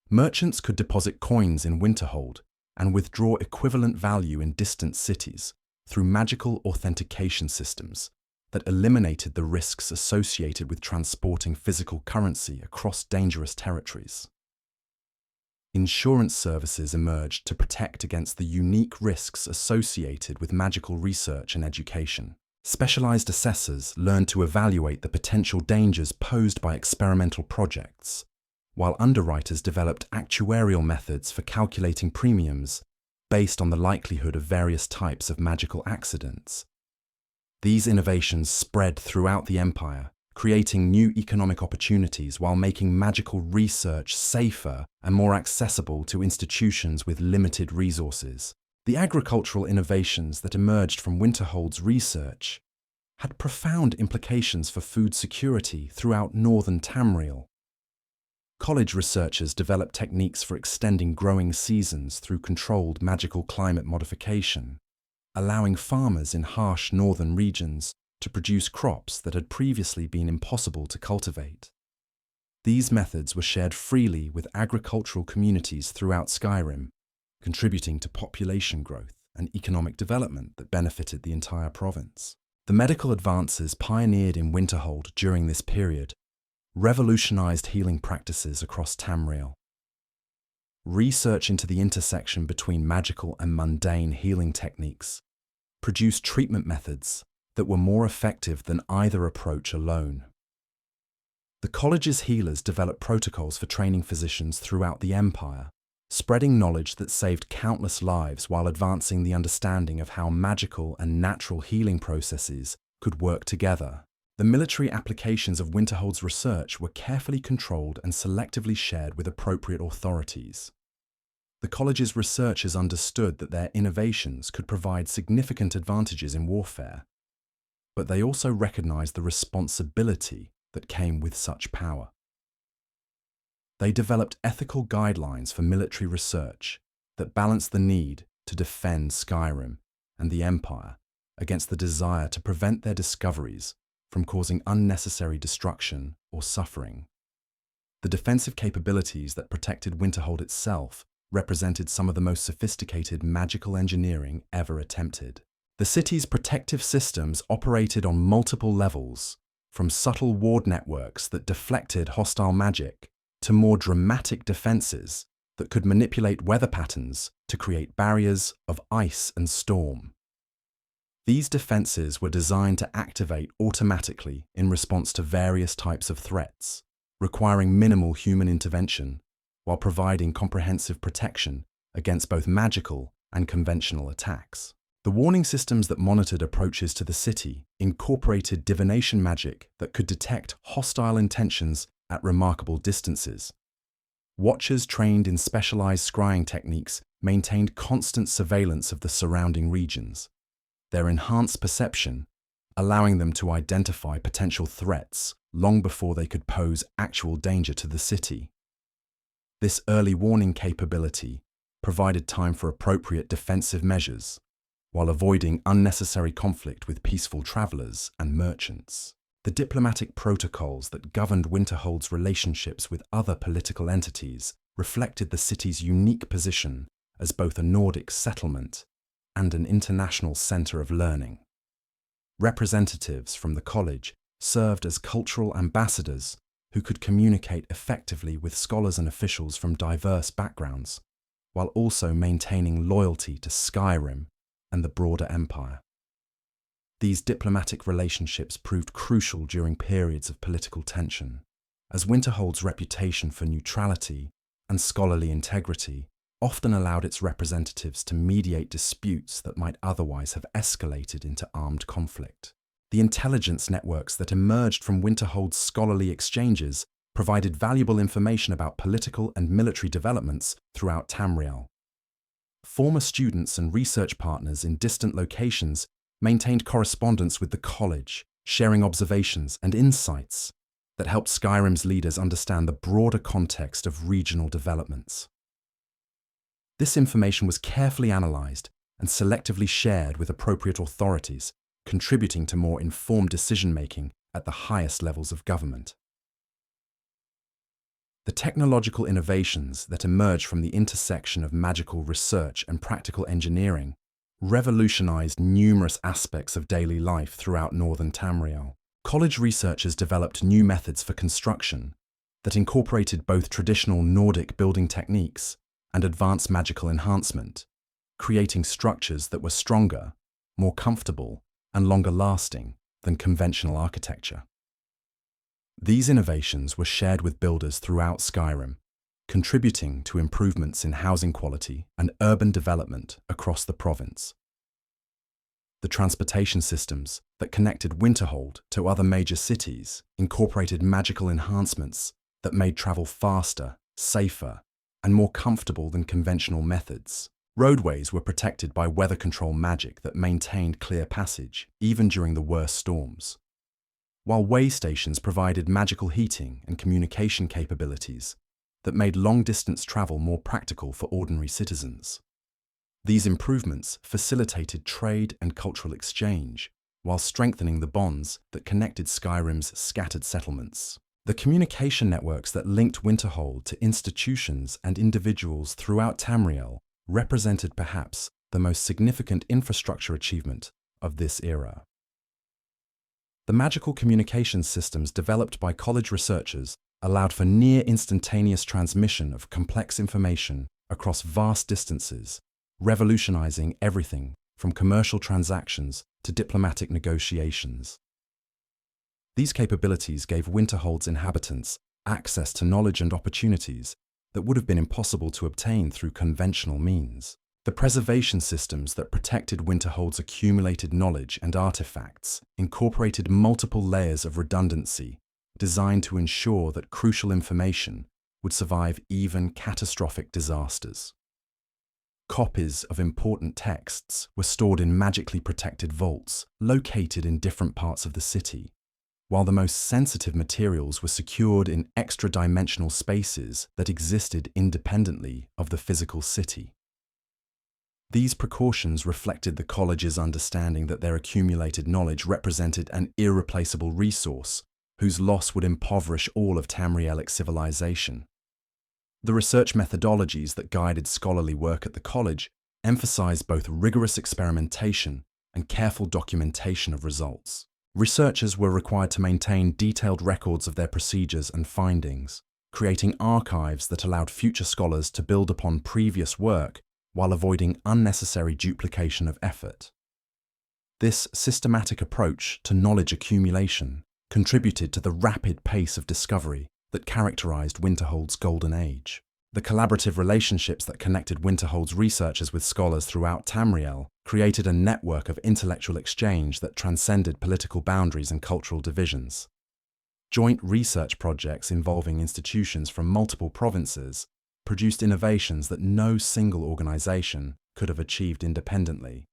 Speaker 1: Merchants could deposit coins in Winterhold and withdraw equivalent value in distant cities through magical authentication systems that eliminated the risks associated with transporting physical currency across dangerous territories. Insurance services emerged to protect against the unique risks associated with magical research and education. Specialized assessors learned to evaluate the potential dangers posed by experimental projects, while underwriters developed actuarial methods for calculating premiums based on the likelihood of various types of magical accidents. These innovations spread throughout the empire, creating new economic opportunities while making magical research safer and more accessible to institutions with limited resources. The agricultural innovations that emerged from Winterhold's research had profound implications for food security throughout northern Tamriel. College researchers developed techniques for extending growing seasons through controlled magical climate modification, allowing farmers in harsh northern regions to produce crops that had previously been impossible to cultivate. These methods were shared freely with agricultural communities throughout Skyrim, contributing to population growth and economic development that benefited the entire province. The medical advances pioneered in Winterhold during this period revolutionized healing practices across Tamriel. Research into the intersection between magical and mundane healing techniques produced treatment methods that were more effective than either approach alone. The college's healers developed protocols for training physicians throughout the empire, spreading knowledge that saved countless lives while advancing the understanding of how magical and natural healing processes could work together. The military applications of Winterhold's research were carefully controlled and selectively shared with appropriate authorities. The college's researchers understood that their innovations could provide significant advantages in warfare, but they also recognized the responsibility that came with such power. They developed ethical guidelines for military research that balanced the need to defend Skyrim and the Empire against the desire to prevent their discoveries from causing unnecessary destruction or suffering. The defensive capabilities that protected Winterhold itself represented some of the most sophisticated magical engineering ever attempted. The city's protective systems operated on multiple levels, from subtle ward networks that deflected hostile magic to more dramatic defenses that could manipulate weather patterns to create barriers of ice and storm. These defenses were designed to activate automatically in response to various types of threats, requiring minimal human intervention while providing comprehensive protection against both magical and conventional attacks. The warning systems that monitored approaches to the city incorporated divination magic that could detect hostile intentions at remarkable distances. Watchers trained in specialized scrying techniques maintained constant surveillance of the surrounding regions, their enhanced perception allowing them to identify potential threats long before they could pose actual danger to the city. This early warning capability provided time for appropriate defensive measures, while avoiding unnecessary conflict with peaceful travelers and merchants. The diplomatic protocols that governed Winterhold's relationships with other political entities reflected the city's unique position as both a Nordic settlement and an international center of learning. Representatives from the college served as cultural ambassadors who could communicate effectively with scholars and officials from diverse backgrounds, while also maintaining loyalty to Skyrim and the broader empire. These diplomatic relationships proved crucial during periods of political tension, as Winterhold's reputation for neutrality and scholarly integrity often allowed its representatives to mediate disputes that might otherwise have escalated into armed conflict. The intelligence networks that emerged from Winterhold's scholarly exchanges provided valuable information about political and military developments throughout Tamriel. Former students and research partners in distant locations maintained correspondence with the college, sharing observations and insights that helped Skyrim's leaders understand the broader context of regional developments. This information was carefully analysed and selectively shared with appropriate authorities, contributing to more informed decision-making at the highest levels of government. The technological innovations that emerged from the intersection of magical research and practical engineering revolutionized numerous aspects of daily life throughout northern Tamriel. College researchers developed new methods for construction that incorporated both traditional Nordic building techniques and advanced magical enhancement, creating structures that were stronger, more comfortable, and longer-lasting than conventional architecture. These innovations were shared with builders throughout Skyrim, contributing to improvements in housing quality and urban development across the province. The transportation systems that connected Winterhold to other major cities incorporated magical enhancements that made travel faster, safer, and more comfortable than conventional methods. Roadways were protected by weather control magic that maintained clear passage, even during the worst storms. While way stations provided magical heating and communication capabilities that made long-distance travel more practical for ordinary citizens. These improvements facilitated trade and cultural exchange, while strengthening the bonds that connected Skyrim's scattered settlements. The communication networks that linked Winterhold to institutions and individuals throughout Tamriel represented perhaps the most significant infrastructure achievement of this era. The magical communications systems developed by college researchers allowed for near-instantaneous transmission of complex information across vast distances, revolutionizing everything from commercial transactions to diplomatic negotiations. These capabilities gave Winterhold's inhabitants access to knowledge and opportunities that would have been impossible to obtain through conventional means. The preservation systems that protected Winterhold's accumulated knowledge and artifacts incorporated multiple layers of redundancy designed to ensure that crucial information would survive even catastrophic disasters. Copies of important texts were stored in magically protected vaults located in different parts of the city, while the most sensitive materials were secured in extra-dimensional spaces that existed independently of the physical city. These precautions reflected the college's understanding that their accumulated knowledge represented an irreplaceable resource whose loss would impoverish all of Tamrielic civilization. The research methodologies that guided scholarly work at the college emphasized both rigorous experimentation and careful documentation of results. Researchers were required to maintain detailed records of their procedures and findings, creating archives that allowed future scholars to build upon previous work while avoiding unnecessary duplication of effort. This systematic approach to knowledge accumulation contributed to the rapid pace of discovery that characterized Winterhold's golden age. The collaborative relationships that connected Winterhold's researchers with scholars throughout Tamriel created a network of intellectual exchange that transcended political boundaries and cultural divisions. Joint research projects involving institutions from multiple provinces produced innovations that no single organization could have achieved independently,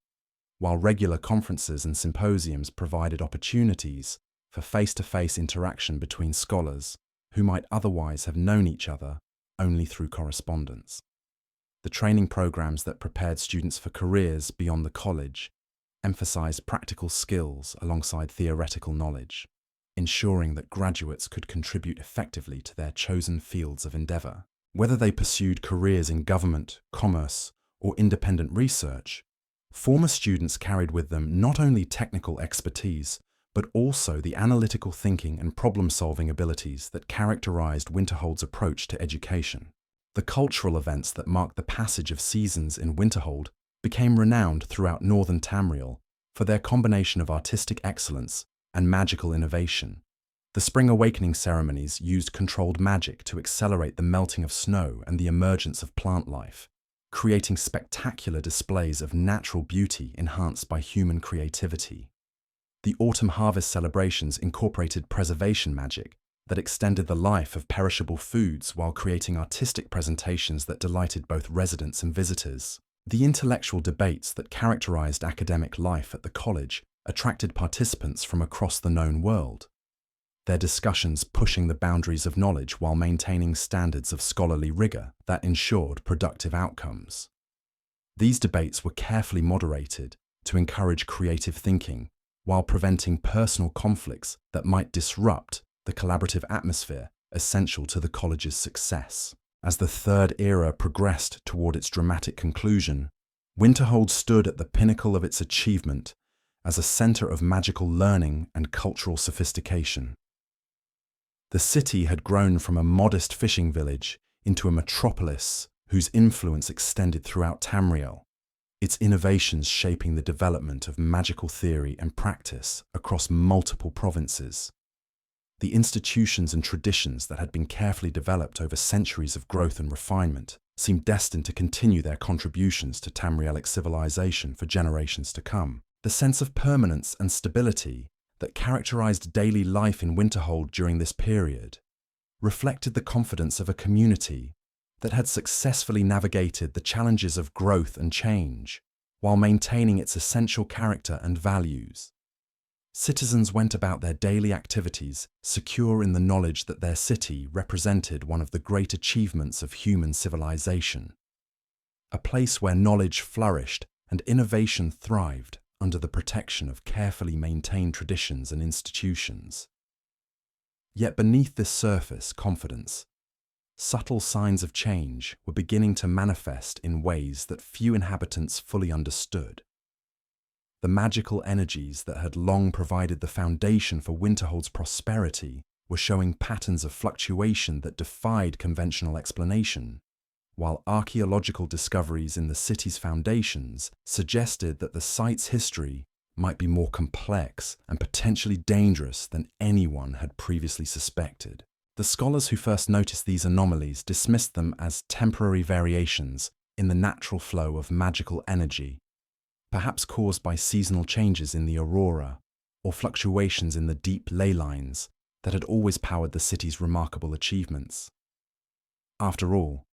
Speaker 1: while regular conferences and symposiums provided opportunities for face-to-face interaction between scholars who might otherwise have known each other only through correspondence. The training programs that prepared students for careers beyond the college emphasized practical skills alongside theoretical knowledge, ensuring that graduates could contribute effectively to their chosen fields of endeavor. Whether they pursued careers in government, commerce, or independent research, former students carried with them not only technical expertise, but also the analytical thinking and problem-solving abilities that characterized Winterhold's approach to education. The cultural events that marked the passage of seasons in Winterhold became renowned throughout northern Tamriel for their combination of artistic excellence and magical innovation. The Spring Awakening ceremonies used controlled magic to accelerate the melting of snow and the emergence of plant life, creating spectacular displays of natural beauty enhanced by human creativity. The autumn harvest celebrations incorporated preservation magic that extended the life of perishable foods while creating artistic presentations that delighted both residents and visitors. The intellectual debates that characterized academic life at the college attracted participants from across the known world, their discussions pushing the boundaries of knowledge while maintaining standards of scholarly rigor that ensured productive outcomes. These debates were carefully moderated to encourage creative thinking while preventing personal conflicts that might disrupt the collaborative atmosphere essential to the college's success. As the Third Era progressed toward its dramatic conclusion, Winterhold stood at the pinnacle of its achievement as a center of magical learning and cultural sophistication. The city had grown from a modest fishing village into a metropolis whose influence extended throughout Tamriel, its innovations shaping the development of magical theory and practice across multiple provinces. The institutions and traditions that had been carefully developed over centuries of growth and refinement seemed destined to continue their contributions to Tamrielic civilization for generations to come. The sense of permanence and stability that characterized daily life in Winterhold during this period reflected the confidence of a community that had successfully navigated the challenges of growth and change while maintaining its essential character and values. Citizens went about their daily activities secure in the knowledge that their city represented one of the great achievements of human civilization, a place where knowledge flourished and innovation thrived under the protection of carefully maintained traditions and institutions. Yet beneath this surface confidence, subtle signs of change were beginning to manifest in ways that few inhabitants fully understood. The magical energies that had long provided the foundation for Winterhold's prosperity were showing patterns of fluctuation that defied conventional explanation, while archaeological discoveries in the city's foundations suggested that the site's history might be more complex and potentially dangerous than anyone had previously suspected. The scholars who first noticed these anomalies dismissed them as temporary variations in the natural flow of magical energy, perhaps caused by seasonal changes in the aurora or fluctuations in the deep ley lines that had always powered the city's remarkable achievements. After all,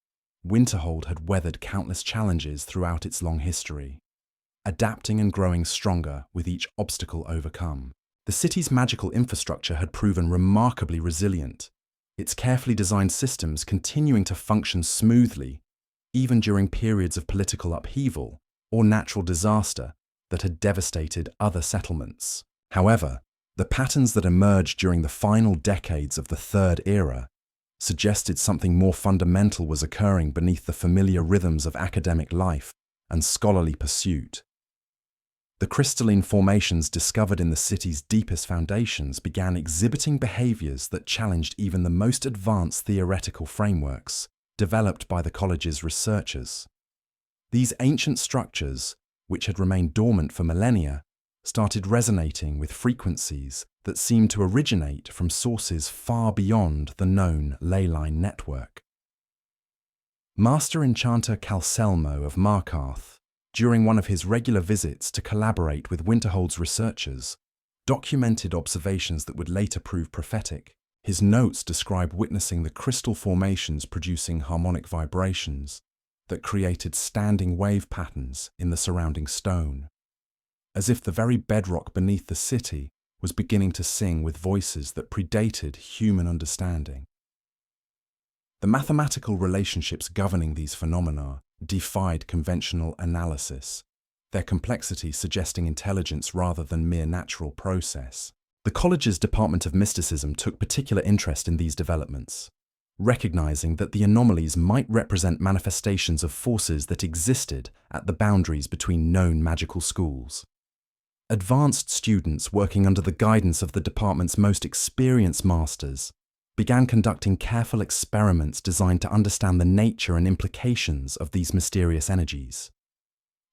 Speaker 1: Winterhold had weathered countless challenges throughout its long history, adapting and growing stronger with each obstacle overcome. The city's magical infrastructure had proven remarkably resilient, its carefully designed systems continuing to function smoothly even during periods of political upheaval or natural disaster that had devastated other settlements. However, the patterns that emerged during the final decades of the Third Era suggested something more fundamental was occurring beneath the familiar rhythms of academic life and scholarly pursuit. The crystalline formations discovered in the city's deepest foundations began exhibiting behaviors that challenged even the most advanced theoretical frameworks developed by the college's researchers. These ancient structures, which had remained dormant for millennia, started resonating with frequencies that seemed to originate from sources far beyond the known ley line network. Master Enchanter Calcelmo of Markarth, during one of his regular visits to collaborate with Winterhold's researchers, documented observations that would later prove prophetic. His notes describe witnessing the crystal formations producing harmonic vibrations that created standing wave patterns in the surrounding stone, as if the very bedrock beneath the city was beginning to sing with voices that predated human understanding. The mathematical relationships governing these phenomena defied conventional analysis, their complexity suggesting intelligence rather than mere natural process. The college's Department of Mysticism took particular interest in these developments, recognizing that the anomalies might represent manifestations of forces that existed at the boundaries between known magical schools. Advanced students working under the guidance of the department's most experienced masters began conducting careful experiments designed to understand the nature and implications of these mysterious energies.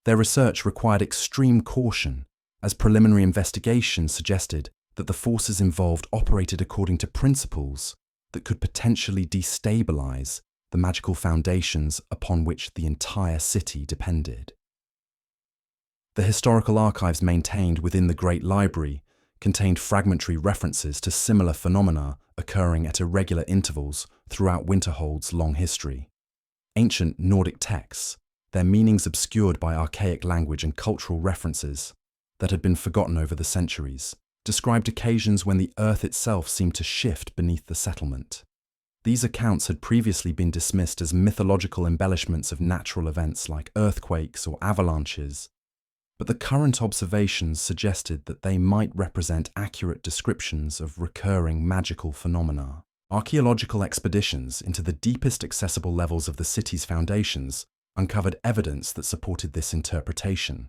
Speaker 1: Their research required extreme caution, as preliminary investigations suggested that the forces involved operated according to principles that could potentially destabilize the magical foundations upon which the entire city depended. The historical archives maintained within the Great Library contained fragmentary references to similar phenomena occurring at irregular intervals throughout Winterhold's long history. Ancient Nordic texts, their meanings obscured by archaic language and cultural references that had been forgotten over the centuries, described occasions when the earth itself seemed to shift beneath the settlement. These accounts had previously been dismissed as mythological embellishments of natural events like earthquakes or avalanches, but the current observations suggested that they might represent accurate descriptions of recurring magical phenomena. Archaeological expeditions into the deepest accessible levels of the city's foundations uncovered evidence that supported this interpretation.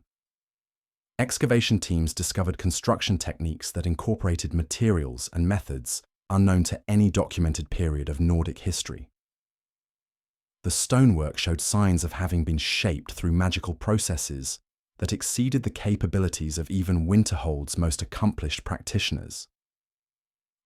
Speaker 1: Excavation teams discovered construction techniques that incorporated materials and methods unknown to any documented period of Nordic history. The stonework showed signs of having been shaped through magical processes that exceeded the capabilities of even Winterhold's most accomplished practitioners.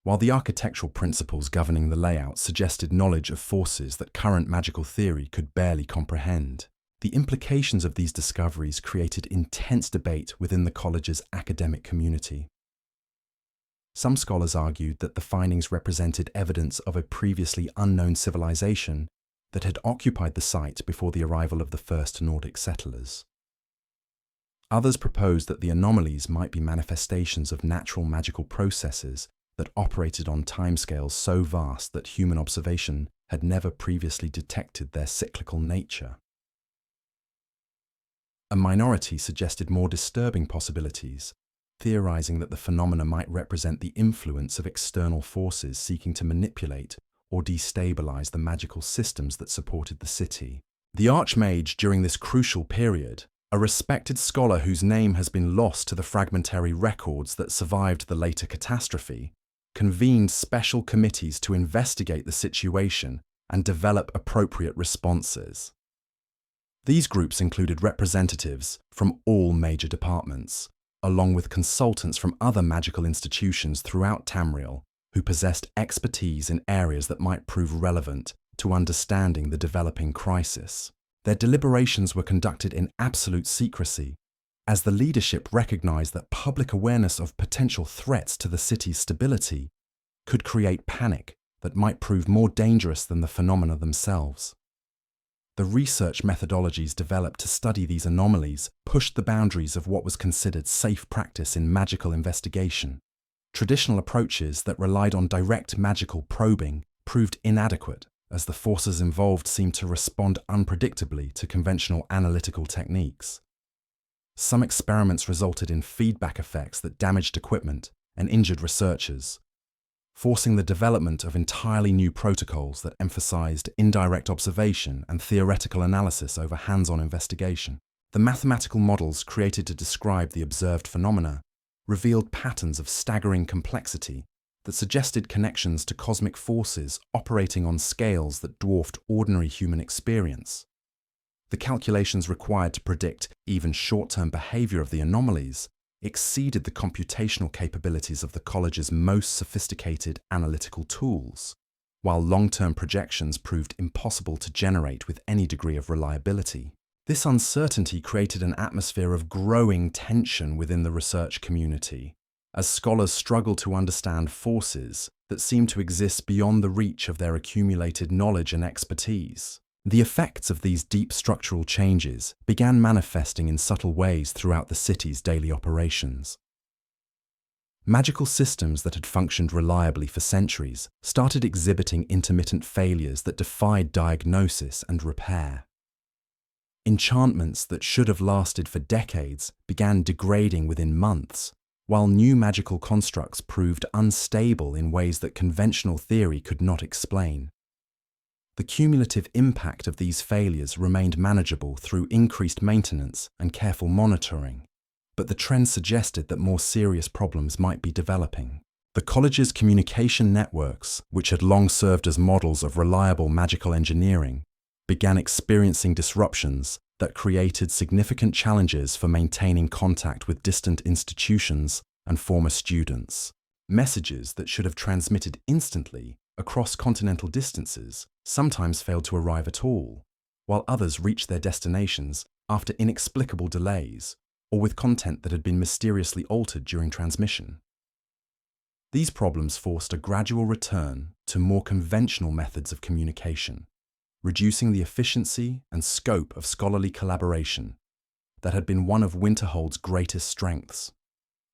Speaker 1: While the architectural principles governing the layout suggested knowledge of forces that current magical theory could barely comprehend, the implications of these discoveries created intense debate within the college's academic community. Some scholars argued that the findings represented evidence of a previously unknown civilization that had occupied the site before the arrival of the first Nordic settlers. Others proposed that the anomalies might be manifestations of natural magical processes that operated on timescales so vast that human observation had never previously detected their cyclical nature. A minority suggested more disturbing possibilities, theorizing that the phenomena might represent the influence of external forces seeking to manipulate or destabilize the magical systems that supported the city. The Archmage during this crucial period, a respected scholar whose name has been lost to the fragmentary records that survived the later catastrophe, convened special committees to investigate the situation and develop appropriate responses. These groups included representatives from all major departments, along with consultants from other magical institutions throughout Tamriel who possessed expertise in areas that might prove relevant to understanding the developing crisis. Their deliberations were conducted in absolute secrecy, as the leadership recognized that public awareness of potential threats to the city's stability could create panic that might prove more dangerous than the phenomena themselves. The research methodologies developed to study these anomalies pushed the boundaries of what was considered safe practice in magical investigation. Traditional approaches that relied on direct magical probing proved inadequate, as the forces involved seemed to respond unpredictably to conventional analytical techniques. Some experiments resulted in feedback effects that damaged equipment and injured researchers, forcing the development of entirely new protocols that emphasized indirect observation and theoretical analysis over hands-on investigation. The mathematical models created to describe the observed phenomena revealed patterns of staggering complexity that suggested connections to cosmic forces operating on scales that dwarfed ordinary human experience. The calculations required to predict even short-term behavior of the anomalies exceeded the computational capabilities of the college's most sophisticated analytical tools, while long-term projections proved impossible to generate with any degree of reliability. This uncertainty created an atmosphere of growing tension within the research community, as scholars struggle to understand forces that seem to exist beyond the reach of their accumulated knowledge and expertise. The effects of these deep structural changes began manifesting in subtle ways throughout the city's daily operations. Magical systems that had functioned reliably for centuries started exhibiting intermittent failures that defied diagnosis and repair. Enchantments that should have lasted for decades began degrading within months, while new magical constructs proved unstable in ways that conventional theory could not explain. The cumulative impact of these failures remained manageable through increased maintenance and careful monitoring, but the trend suggested that more serious problems might be developing. The college's communication networks, which had long served as models of reliable magical engineering, began experiencing disruptions that created significant challenges for maintaining contact with distant institutions and former students. Messages that should have transmitted instantly across continental distances sometimes failed to arrive at all, while others reached their destinations after inexplicable delays or with content that had been mysteriously altered during transmission. These problems forced a gradual return to more conventional methods of communication, reducing the efficiency and scope of scholarly collaboration that had been one of Winterhold's greatest strengths.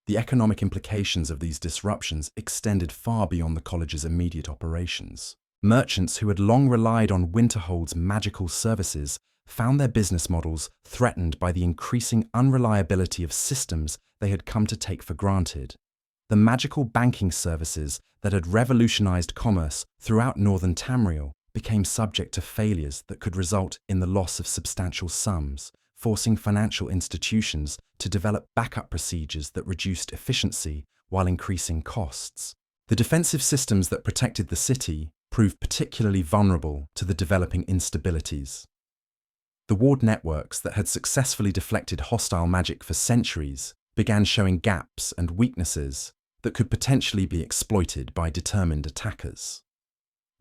Speaker 1: The economic implications of these disruptions extended far beyond the college's immediate operations. Merchants who had long relied on Winterhold's magical services found their business models threatened by the increasing unreliability of systems they had come to take for granted. The magical banking services that had revolutionized commerce throughout northern Tamriel became subject to failures that could result in the loss of substantial sums, forcing financial institutions to develop backup procedures that reduced efficiency while increasing costs. The defensive systems that protected the city proved particularly vulnerable to the developing instabilities. The ward networks that had successfully deflected hostile magic for centuries began showing gaps and weaknesses that could potentially be exploited by determined attackers.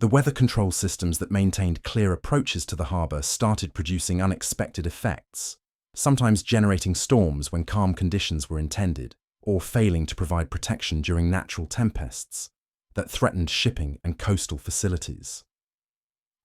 Speaker 1: The weather control systems that maintained clear approaches to the harbour started producing unexpected effects, sometimes generating storms when calm conditions were intended, or failing to provide protection during natural tempests that threatened shipping and coastal facilities.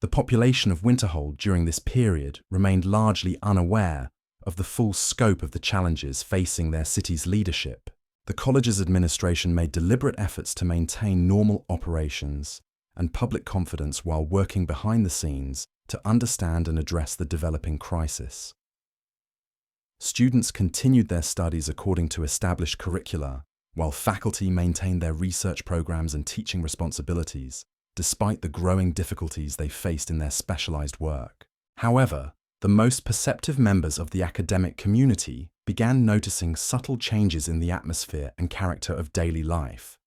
Speaker 1: The population of Winterhold during this period remained largely unaware of the full scope of the challenges facing their city's leadership. The college's administration made deliberate efforts to maintain normal operations and public confidence while working behind the scenes to understand and address the developing crisis. Students continued their studies according to established curricula, while faculty maintained their research programs and teaching responsibilities, despite the growing difficulties they faced in their specialized work. However, the most perceptive members of the academic community began noticing subtle changes in the atmosphere and character of daily life.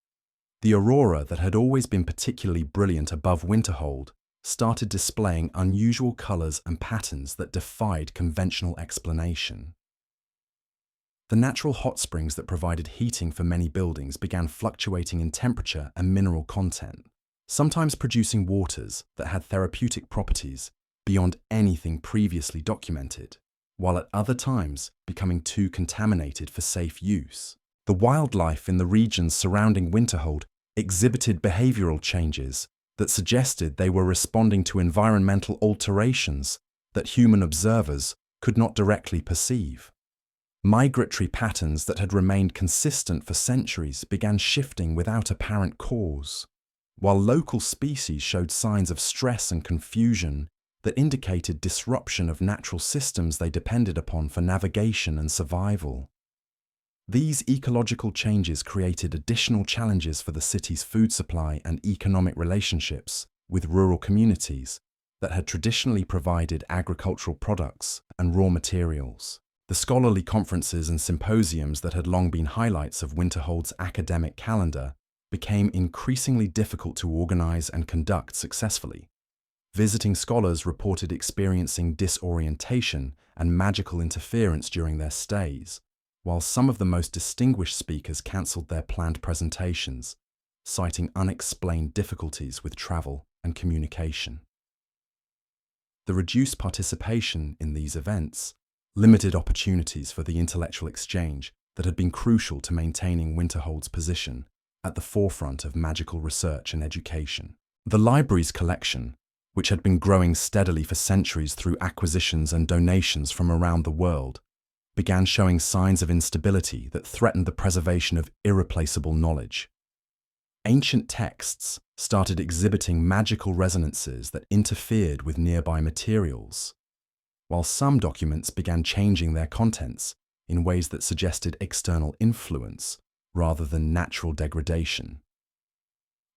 Speaker 1: The aurora that had always been particularly brilliant above Winterhold started displaying unusual colors and patterns that defied conventional explanation. The natural hot springs that provided heating for many buildings began fluctuating in temperature and mineral content, sometimes producing waters that had therapeutic properties beyond anything previously documented, while at other times becoming too contaminated for safe use. The wildlife in the regions surrounding Winterhold exhibited behavioral changes that suggested they were responding to environmental alterations that human observers could not directly perceive. Migratory patterns that had remained consistent for centuries began shifting without apparent cause, while local species showed signs of stress and confusion that indicated disruption of natural systems they depended upon for navigation and survival. These ecological changes created additional challenges for the city's food supply and economic relationships with rural communities that had traditionally provided agricultural products and raw materials. The scholarly conferences and symposiums that had long been highlights of Winterhold's academic calendar became increasingly difficult to organize and conduct successfully. Visiting scholars reported experiencing disorientation and magical interference during their stays, while some of the most distinguished speakers cancelled their planned presentations, citing unexplained difficulties with travel and communication. The reduced participation in these events limited opportunities for the intellectual exchange that had been crucial to maintaining Winterhold's position at the forefront of magical research and education. The library's collection, which had been growing steadily for centuries through acquisitions and donations from around the world, began showing signs of instability that threatened the preservation of irreplaceable knowledge. Ancient texts started exhibiting magical resonances that interfered with nearby materials, while some documents began changing their contents in ways that suggested external influence rather than natural degradation.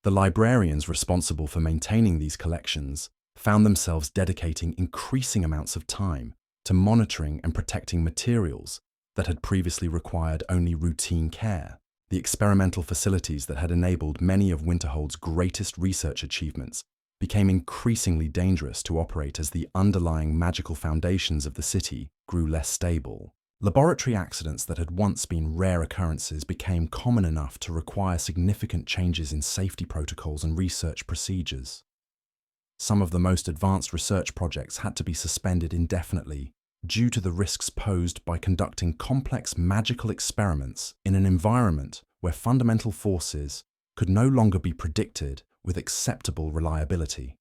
Speaker 1: The librarians responsible for maintaining these collections found themselves dedicating increasing amounts of time to monitoring and protecting materials that had previously required only routine care. The experimental facilities that had enabled many of Winterhold's greatest research achievements became increasingly dangerous to operate as the underlying magical foundations of the city grew less stable. Laboratory accidents that had once been rare occurrences became common enough to require significant changes in safety protocols and research procedures. Some of the most advanced research projects had to be suspended indefinitely due to the risks posed by conducting complex magical experiments in an environment where fundamental forces could no longer be predicted with acceptable reliability.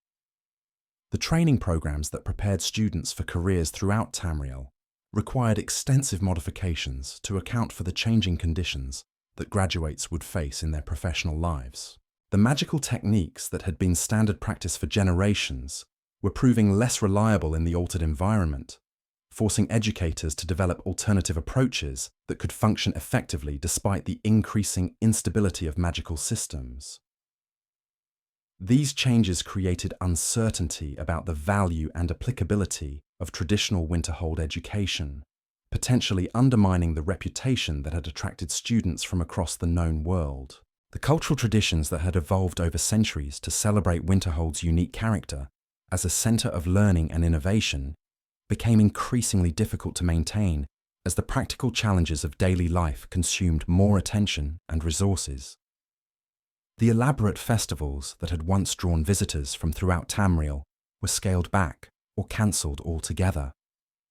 Speaker 1: The training programs that prepared students for careers throughout Tamriel required extensive modifications to account for the changing conditions that graduates would face in their professional lives. The magical techniques that had been standard practice for generations were proving less reliable in the altered environment, forcing educators to develop alternative approaches that could function effectively despite the increasing instability of magical systems. These changes created uncertainty about the value and applicability of traditional Winterhold education, potentially undermining the reputation that had attracted students from across the known world. The cultural traditions that had evolved over centuries to celebrate Winterhold's unique character as a center of learning and innovation became increasingly difficult to maintain as the practical challenges of daily life consumed more attention and resources. The elaborate festivals that had once drawn visitors from throughout Tamriel were scaled back or cancelled altogether,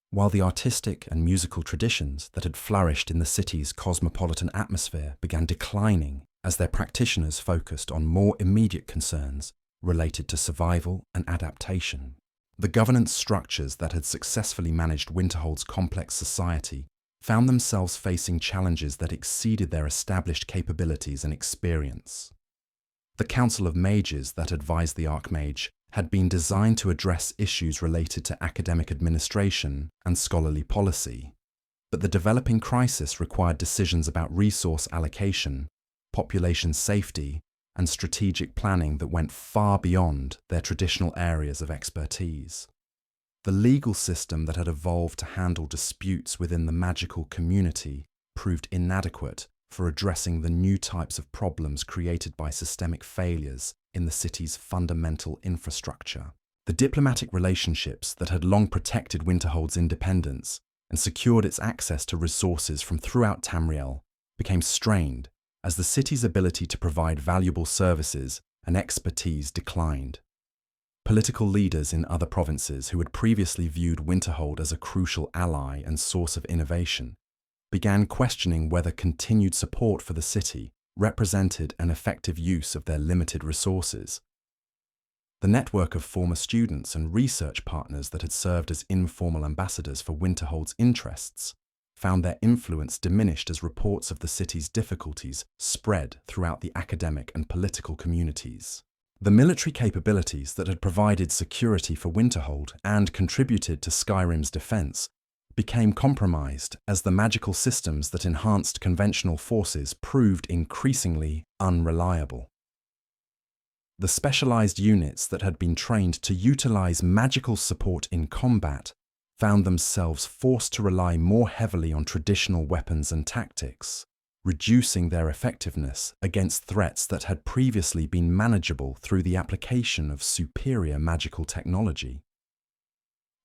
Speaker 1: while the artistic and musical traditions that had flourished in the city's cosmopolitan atmosphere began declining as their practitioners focused on more immediate concerns related to survival and adaptation. The governance structures that had successfully managed Winterhold's complex society found themselves facing challenges that exceeded their established capabilities and experience. The Council of Mages that advised the Archmage had been designed to address issues related to academic administration and scholarly policy, but the developing crisis required decisions about resource allocation, population safety, and strategic planning that went far beyond their traditional areas of expertise. The legal system that had evolved to handle disputes within the magical community proved inadequate for addressing the new types of problems created by systemic failures in the city's fundamental infrastructure. The diplomatic relationships that had long protected Winterhold's independence and secured its access to resources from throughout Tamriel became strained as the city's ability to provide valuable services and expertise declined. Political leaders in other provinces who had previously viewed Winterhold as a crucial ally and source of innovation began questioning whether continued support for the city represented an effective use of their limited resources. The network of former students and research partners that had served as informal ambassadors for Winterhold's interests found their influence diminished as reports of the city's difficulties spread throughout the academic and political communities. The military capabilities that had provided security for Winterhold and contributed to Skyrim's defense became compromised as the magical systems that enhanced conventional forces proved increasingly unreliable. The specialized units that had been trained to utilize magical support in combat found themselves forced to rely more heavily on traditional weapons and tactics, reducing their effectiveness against threats that had previously been manageable through the application of superior magical technology.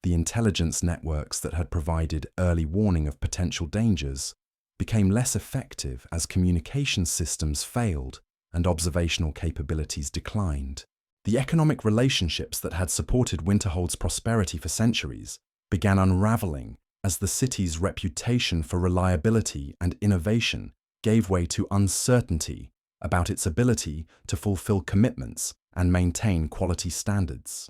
Speaker 1: The intelligence networks that had provided early warning of potential dangers became less effective as communication systems failed and observational capabilities declined. The economic relationships that had supported Winterhold's prosperity for centuries began unraveling as the city's reputation for reliability and innovation gave way to uncertainty about its ability to fulfill commitments and maintain quality standards.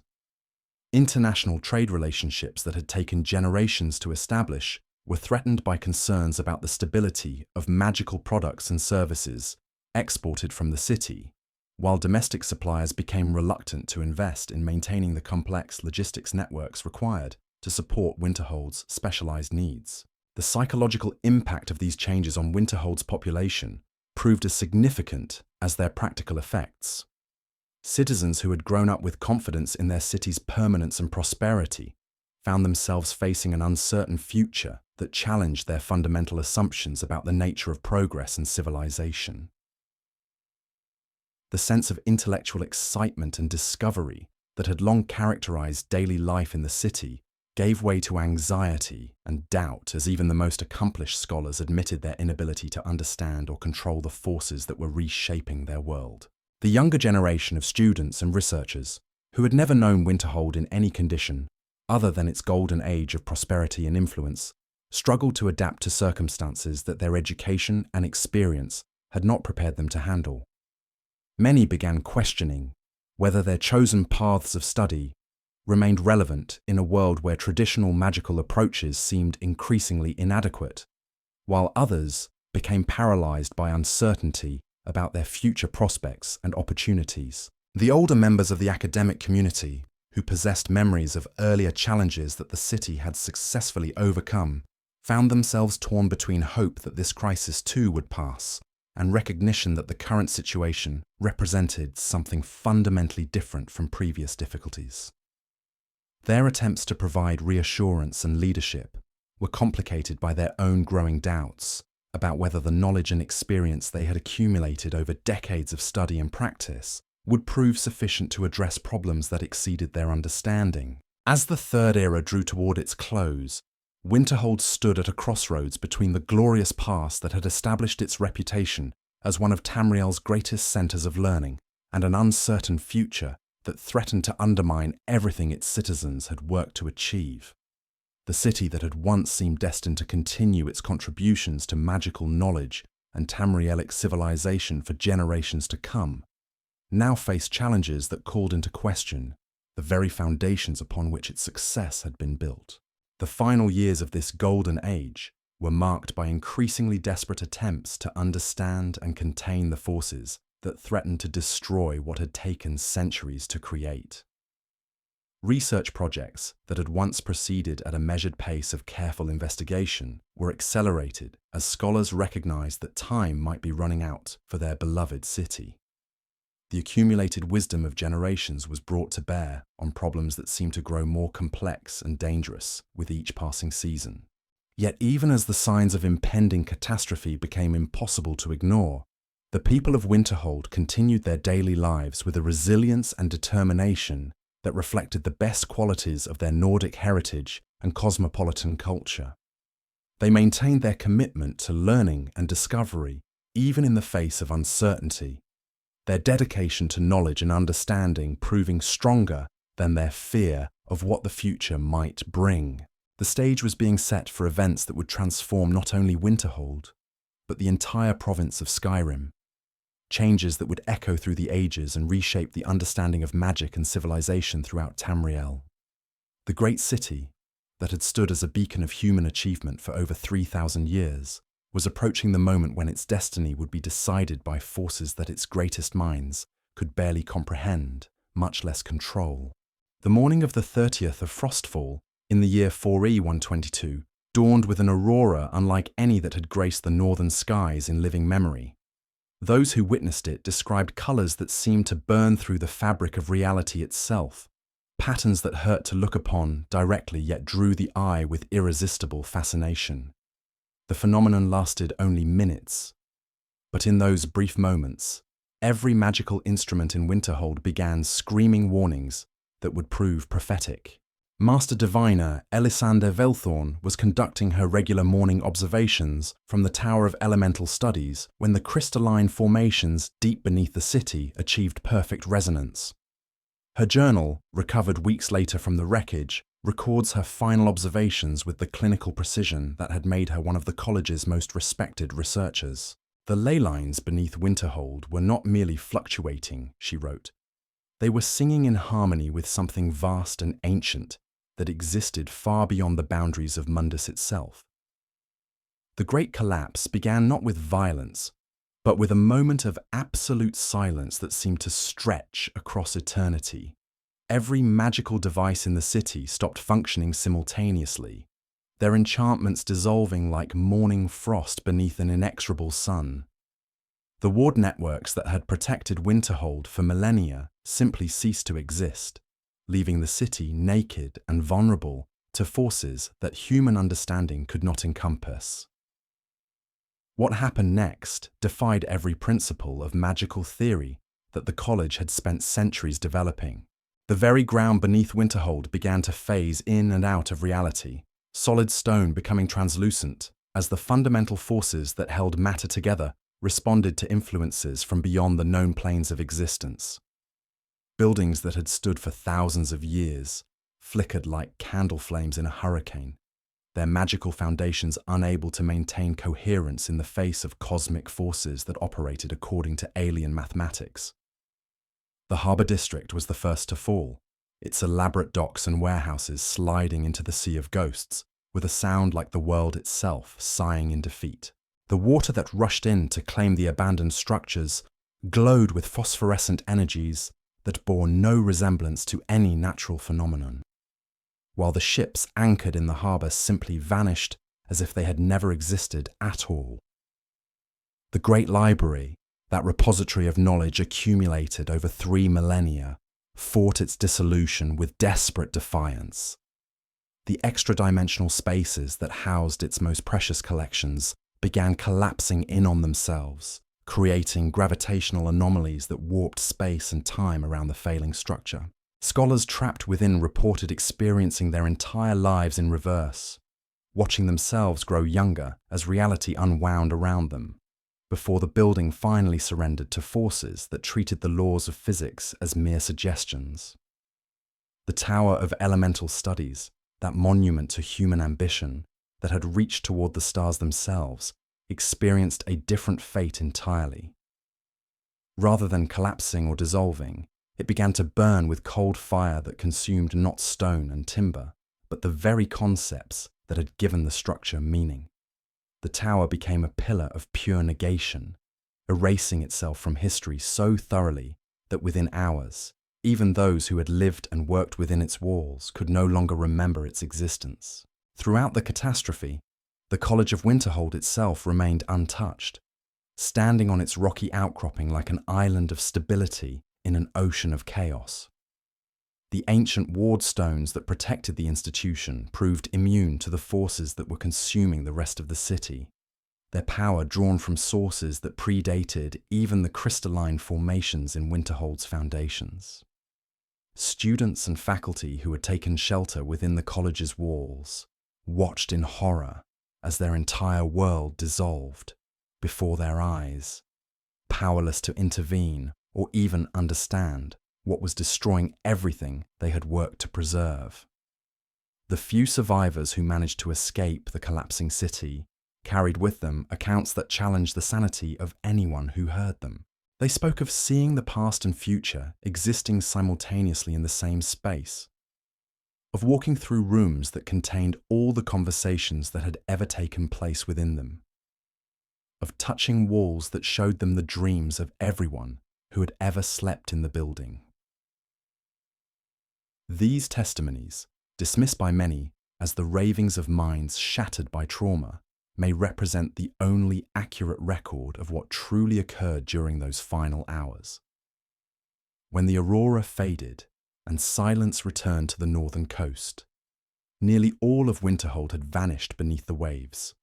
Speaker 1: International trade relationships that had taken generations to establish were threatened by concerns about the stability of magical products and services exported from the city, while domestic suppliers became reluctant to invest in maintaining the complex logistics networks required to support Winterhold's specialized needs. The psychological impact of these changes on Winterhold's population proved as significant as their practical effects. Citizens who had grown up with confidence in their city's permanence and prosperity found themselves facing an uncertain future that challenged their fundamental assumptions about the nature of progress and civilization. The sense of intellectual excitement and discovery that had long characterized daily life in the city gave way to anxiety and doubt as even the most accomplished scholars admitted their inability to understand or control the forces that were reshaping their world. The younger generation of students and researchers, who had never known Winterhold in any condition other than its golden age of prosperity and influence, struggled to adapt to circumstances that their education and experience had not prepared them to handle. Many began questioning whether their chosen paths of study remained relevant in a world where traditional magical approaches seemed increasingly inadequate, while others became paralyzed by uncertainty about their future prospects and opportunities. The older members of the academic community, who possessed memories of earlier challenges that the city had successfully overcome, found themselves torn between hope that this crisis too would pass and recognition that the current situation represented something fundamentally different from previous difficulties. Their attempts to provide reassurance and leadership were complicated by their own growing doubts about whether the knowledge and experience they had accumulated over decades of study and practice would prove sufficient to address problems that exceeded their understanding. As the Third Era drew toward its close, Winterhold stood at a crossroads between the glorious past that had established its reputation as one of Tamriel's greatest centers of learning and an uncertain future that threatened to undermine everything its citizens had worked to achieve. The city that had once seemed destined to continue its contributions to magical knowledge and Tamrielic civilization for generations to come, now faced challenges that called into question the very foundations upon which its success had been built. The final years of this golden age were marked by increasingly desperate attempts to understand and contain the forces that threatened to destroy what had taken centuries to create. Research projects that had once proceeded at a measured pace of careful investigation were accelerated as scholars recognized that time might be running out for their beloved city. The accumulated wisdom of generations was brought to bear on problems that seemed to grow more complex and dangerous with each passing season. Yet even as the signs of impending catastrophe became impossible to ignore, the people of Winterhold continued their daily lives with a resilience and determination that reflected the best qualities of their Nordic heritage and cosmopolitan culture. They maintained their commitment to learning and discovery even in the face of uncertainty, their dedication to knowledge and understanding proving stronger than their fear of what the future might bring. The stage was being set for events that would transform not only Winterhold, but the entire province of Skyrim. Changes that would echo through the ages and reshape the understanding of magic and civilization throughout Tamriel. The great city, that had stood as a beacon of human achievement for over 3,000 years, was approaching the moment when its destiny would be decided by forces that its greatest minds could barely comprehend, much less control. The morning of the 30th of Frostfall, in the year 4E 122, dawned with an aurora unlike any that had graced the northern skies in living memory. Those who witnessed it described colours that seemed to burn through the fabric of reality itself, patterns that hurt to look upon directly yet drew the eye with irresistible fascination. The phenomenon lasted only minutes, but in those brief moments, every magical instrument in Winterhold began screaming warnings that would prove prophetic. Master Diviner Elisande Velthorn was conducting her regular morning observations from the Tower of Elemental Studies when the crystalline formations deep beneath the city achieved perfect resonance. Her journal, recovered weeks later from the wreckage, records her final observations with the clinical precision that had made her one of the college's most respected researchers. The ley lines beneath Winterhold were not merely fluctuating, she wrote. They were singing in harmony with something vast and ancient that existed far beyond the boundaries of Mundus itself. The Great Collapse began not with violence, but with a moment of absolute silence that seemed to stretch across eternity. Every magical device in the city stopped functioning simultaneously, their enchantments dissolving like morning frost beneath an inexorable sun. The ward networks that had protected Winterhold for millennia simply ceased to exist, leaving the city naked and vulnerable to forces that human understanding could not encompass. What happened next defied every principle of magical theory that the college had spent centuries developing. The very ground beneath Winterhold began to phase in and out of reality, solid stone becoming translucent as the fundamental forces that held matter together responded to influences from beyond the known planes of existence. Buildings that had stood for thousands of years flickered like candle flames in a hurricane, their magical foundations unable to maintain coherence in the face of cosmic forces that operated according to alien mathematics. The harbour district was the first to fall, its elaborate docks and warehouses sliding into the sea of ghosts, with a sound like the world itself sighing in defeat. The water that rushed in to claim the abandoned structures glowed with phosphorescent energies that bore no resemblance to any natural phenomenon, while the ships anchored in the harbour simply vanished as if they had never existed at all. The great library, that repository of knowledge accumulated over 3 millennia, fought its dissolution with desperate defiance. The extra-dimensional spaces that housed its most precious collections began collapsing in on themselves, creating gravitational anomalies that warped space and time around the failing structure. Scholars trapped within reported experiencing their entire lives in reverse, watching themselves grow younger as reality unwound around them, before the building finally surrendered to forces that treated the laws of physics as mere suggestions. The Tower of Elemental Studies, that monument to human ambition that had reached toward the stars themselves, experienced a different fate entirely. Rather than collapsing or dissolving, it began to burn with cold fire that consumed not stone and timber, but the very concepts that had given the structure meaning. The tower became a pillar of pure negation, erasing itself from history so thoroughly that within hours, even those who had lived and worked within its walls could no longer remember its existence. Throughout the catastrophe, the College of Winterhold itself remained untouched, standing on its rocky outcropping like an island of stability in an ocean of chaos. The ancient ward stones that protected the institution proved immune to the forces that were consuming the rest of the city, their power drawn from sources that predated even the crystalline formations in Winterhold's foundations. Students and faculty who had taken shelter within the college's walls watched in horror as their entire world dissolved before their eyes, powerless to intervene or even understand what was destroying everything they had worked to preserve. The few survivors who managed to escape the collapsing city carried with them accounts that challenged the sanity of anyone who heard them. They spoke of seeing the past and future existing simultaneously in the same space, of walking through rooms that contained all the conversations that had ever taken place within them, of touching walls that showed them the dreams of everyone who had ever slept in the building. These testimonies, dismissed by many as the ravings of minds shattered by trauma, may represent the only accurate record of what truly occurred during those final hours. When the aurora faded and silence returned to the northern coast, nearly all of Winterhold had vanished beneath the waves.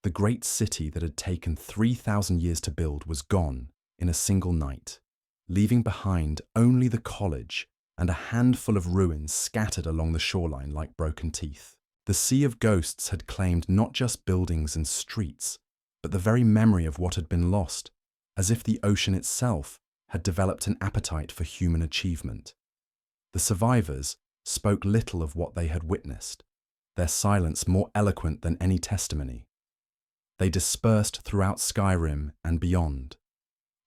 Speaker 1: The great city that had taken 3,000 years to build was gone in a single night, leaving behind only the college and a handful of ruins scattered along the shoreline like broken teeth. The Sea of Ghosts had claimed not just buildings and streets, but the very memory of what had been lost, as if the ocean itself had developed an appetite for human achievement. The survivors, spoke little of what they had witnessed, their silence more eloquent than any testimony. They dispersed throughout Skyrim and beyond,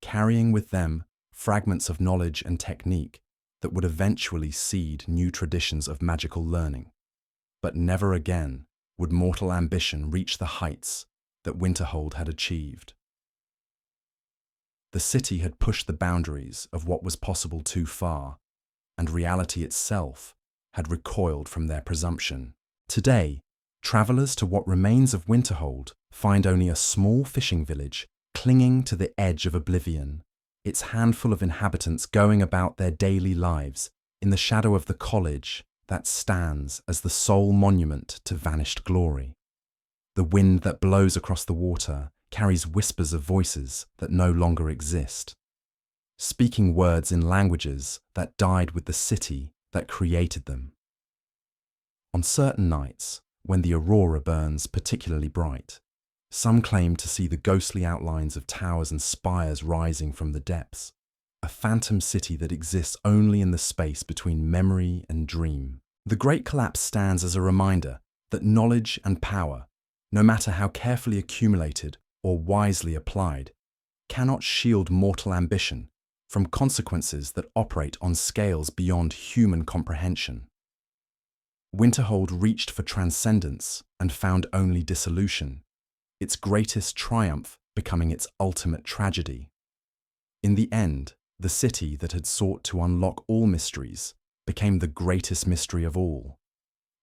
Speaker 1: carrying with them fragments of knowledge and technique that would eventually seed new traditions of magical learning. But never again would mortal ambition reach the heights that Winterhold had achieved. The city had pushed the boundaries of what was possible too far, and reality itself had recoiled from their presumption. Today, travelers to what remains of Winterhold find only a small fishing village clinging to the edge of oblivion, its handful of inhabitants going about their daily lives in the shadow of the college that stands as the sole monument to vanished glory. The wind that blows across the water carries whispers of voices that no longer exist, speaking words in languages that died with the city that created them. On certain nights, when the aurora burns particularly bright, some claim to see the ghostly outlines of towers and spires rising from the depths, a phantom city that exists only in the space between memory and dream. The Great Collapse stands as a reminder that knowledge and power, no matter how carefully accumulated or wisely applied, cannot shield mortal ambition from consequences that operate on scales beyond human comprehension. Winterhold reached for transcendence and found only dissolution, its greatest triumph becoming its ultimate tragedy. In the end, the city that had sought to unlock all mysteries became the greatest mystery of all,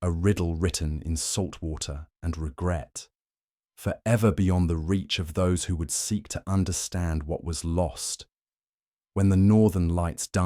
Speaker 1: a riddle written in salt water and regret, forever beyond the reach of those who would seek to understand what was lost. When the northern lights danced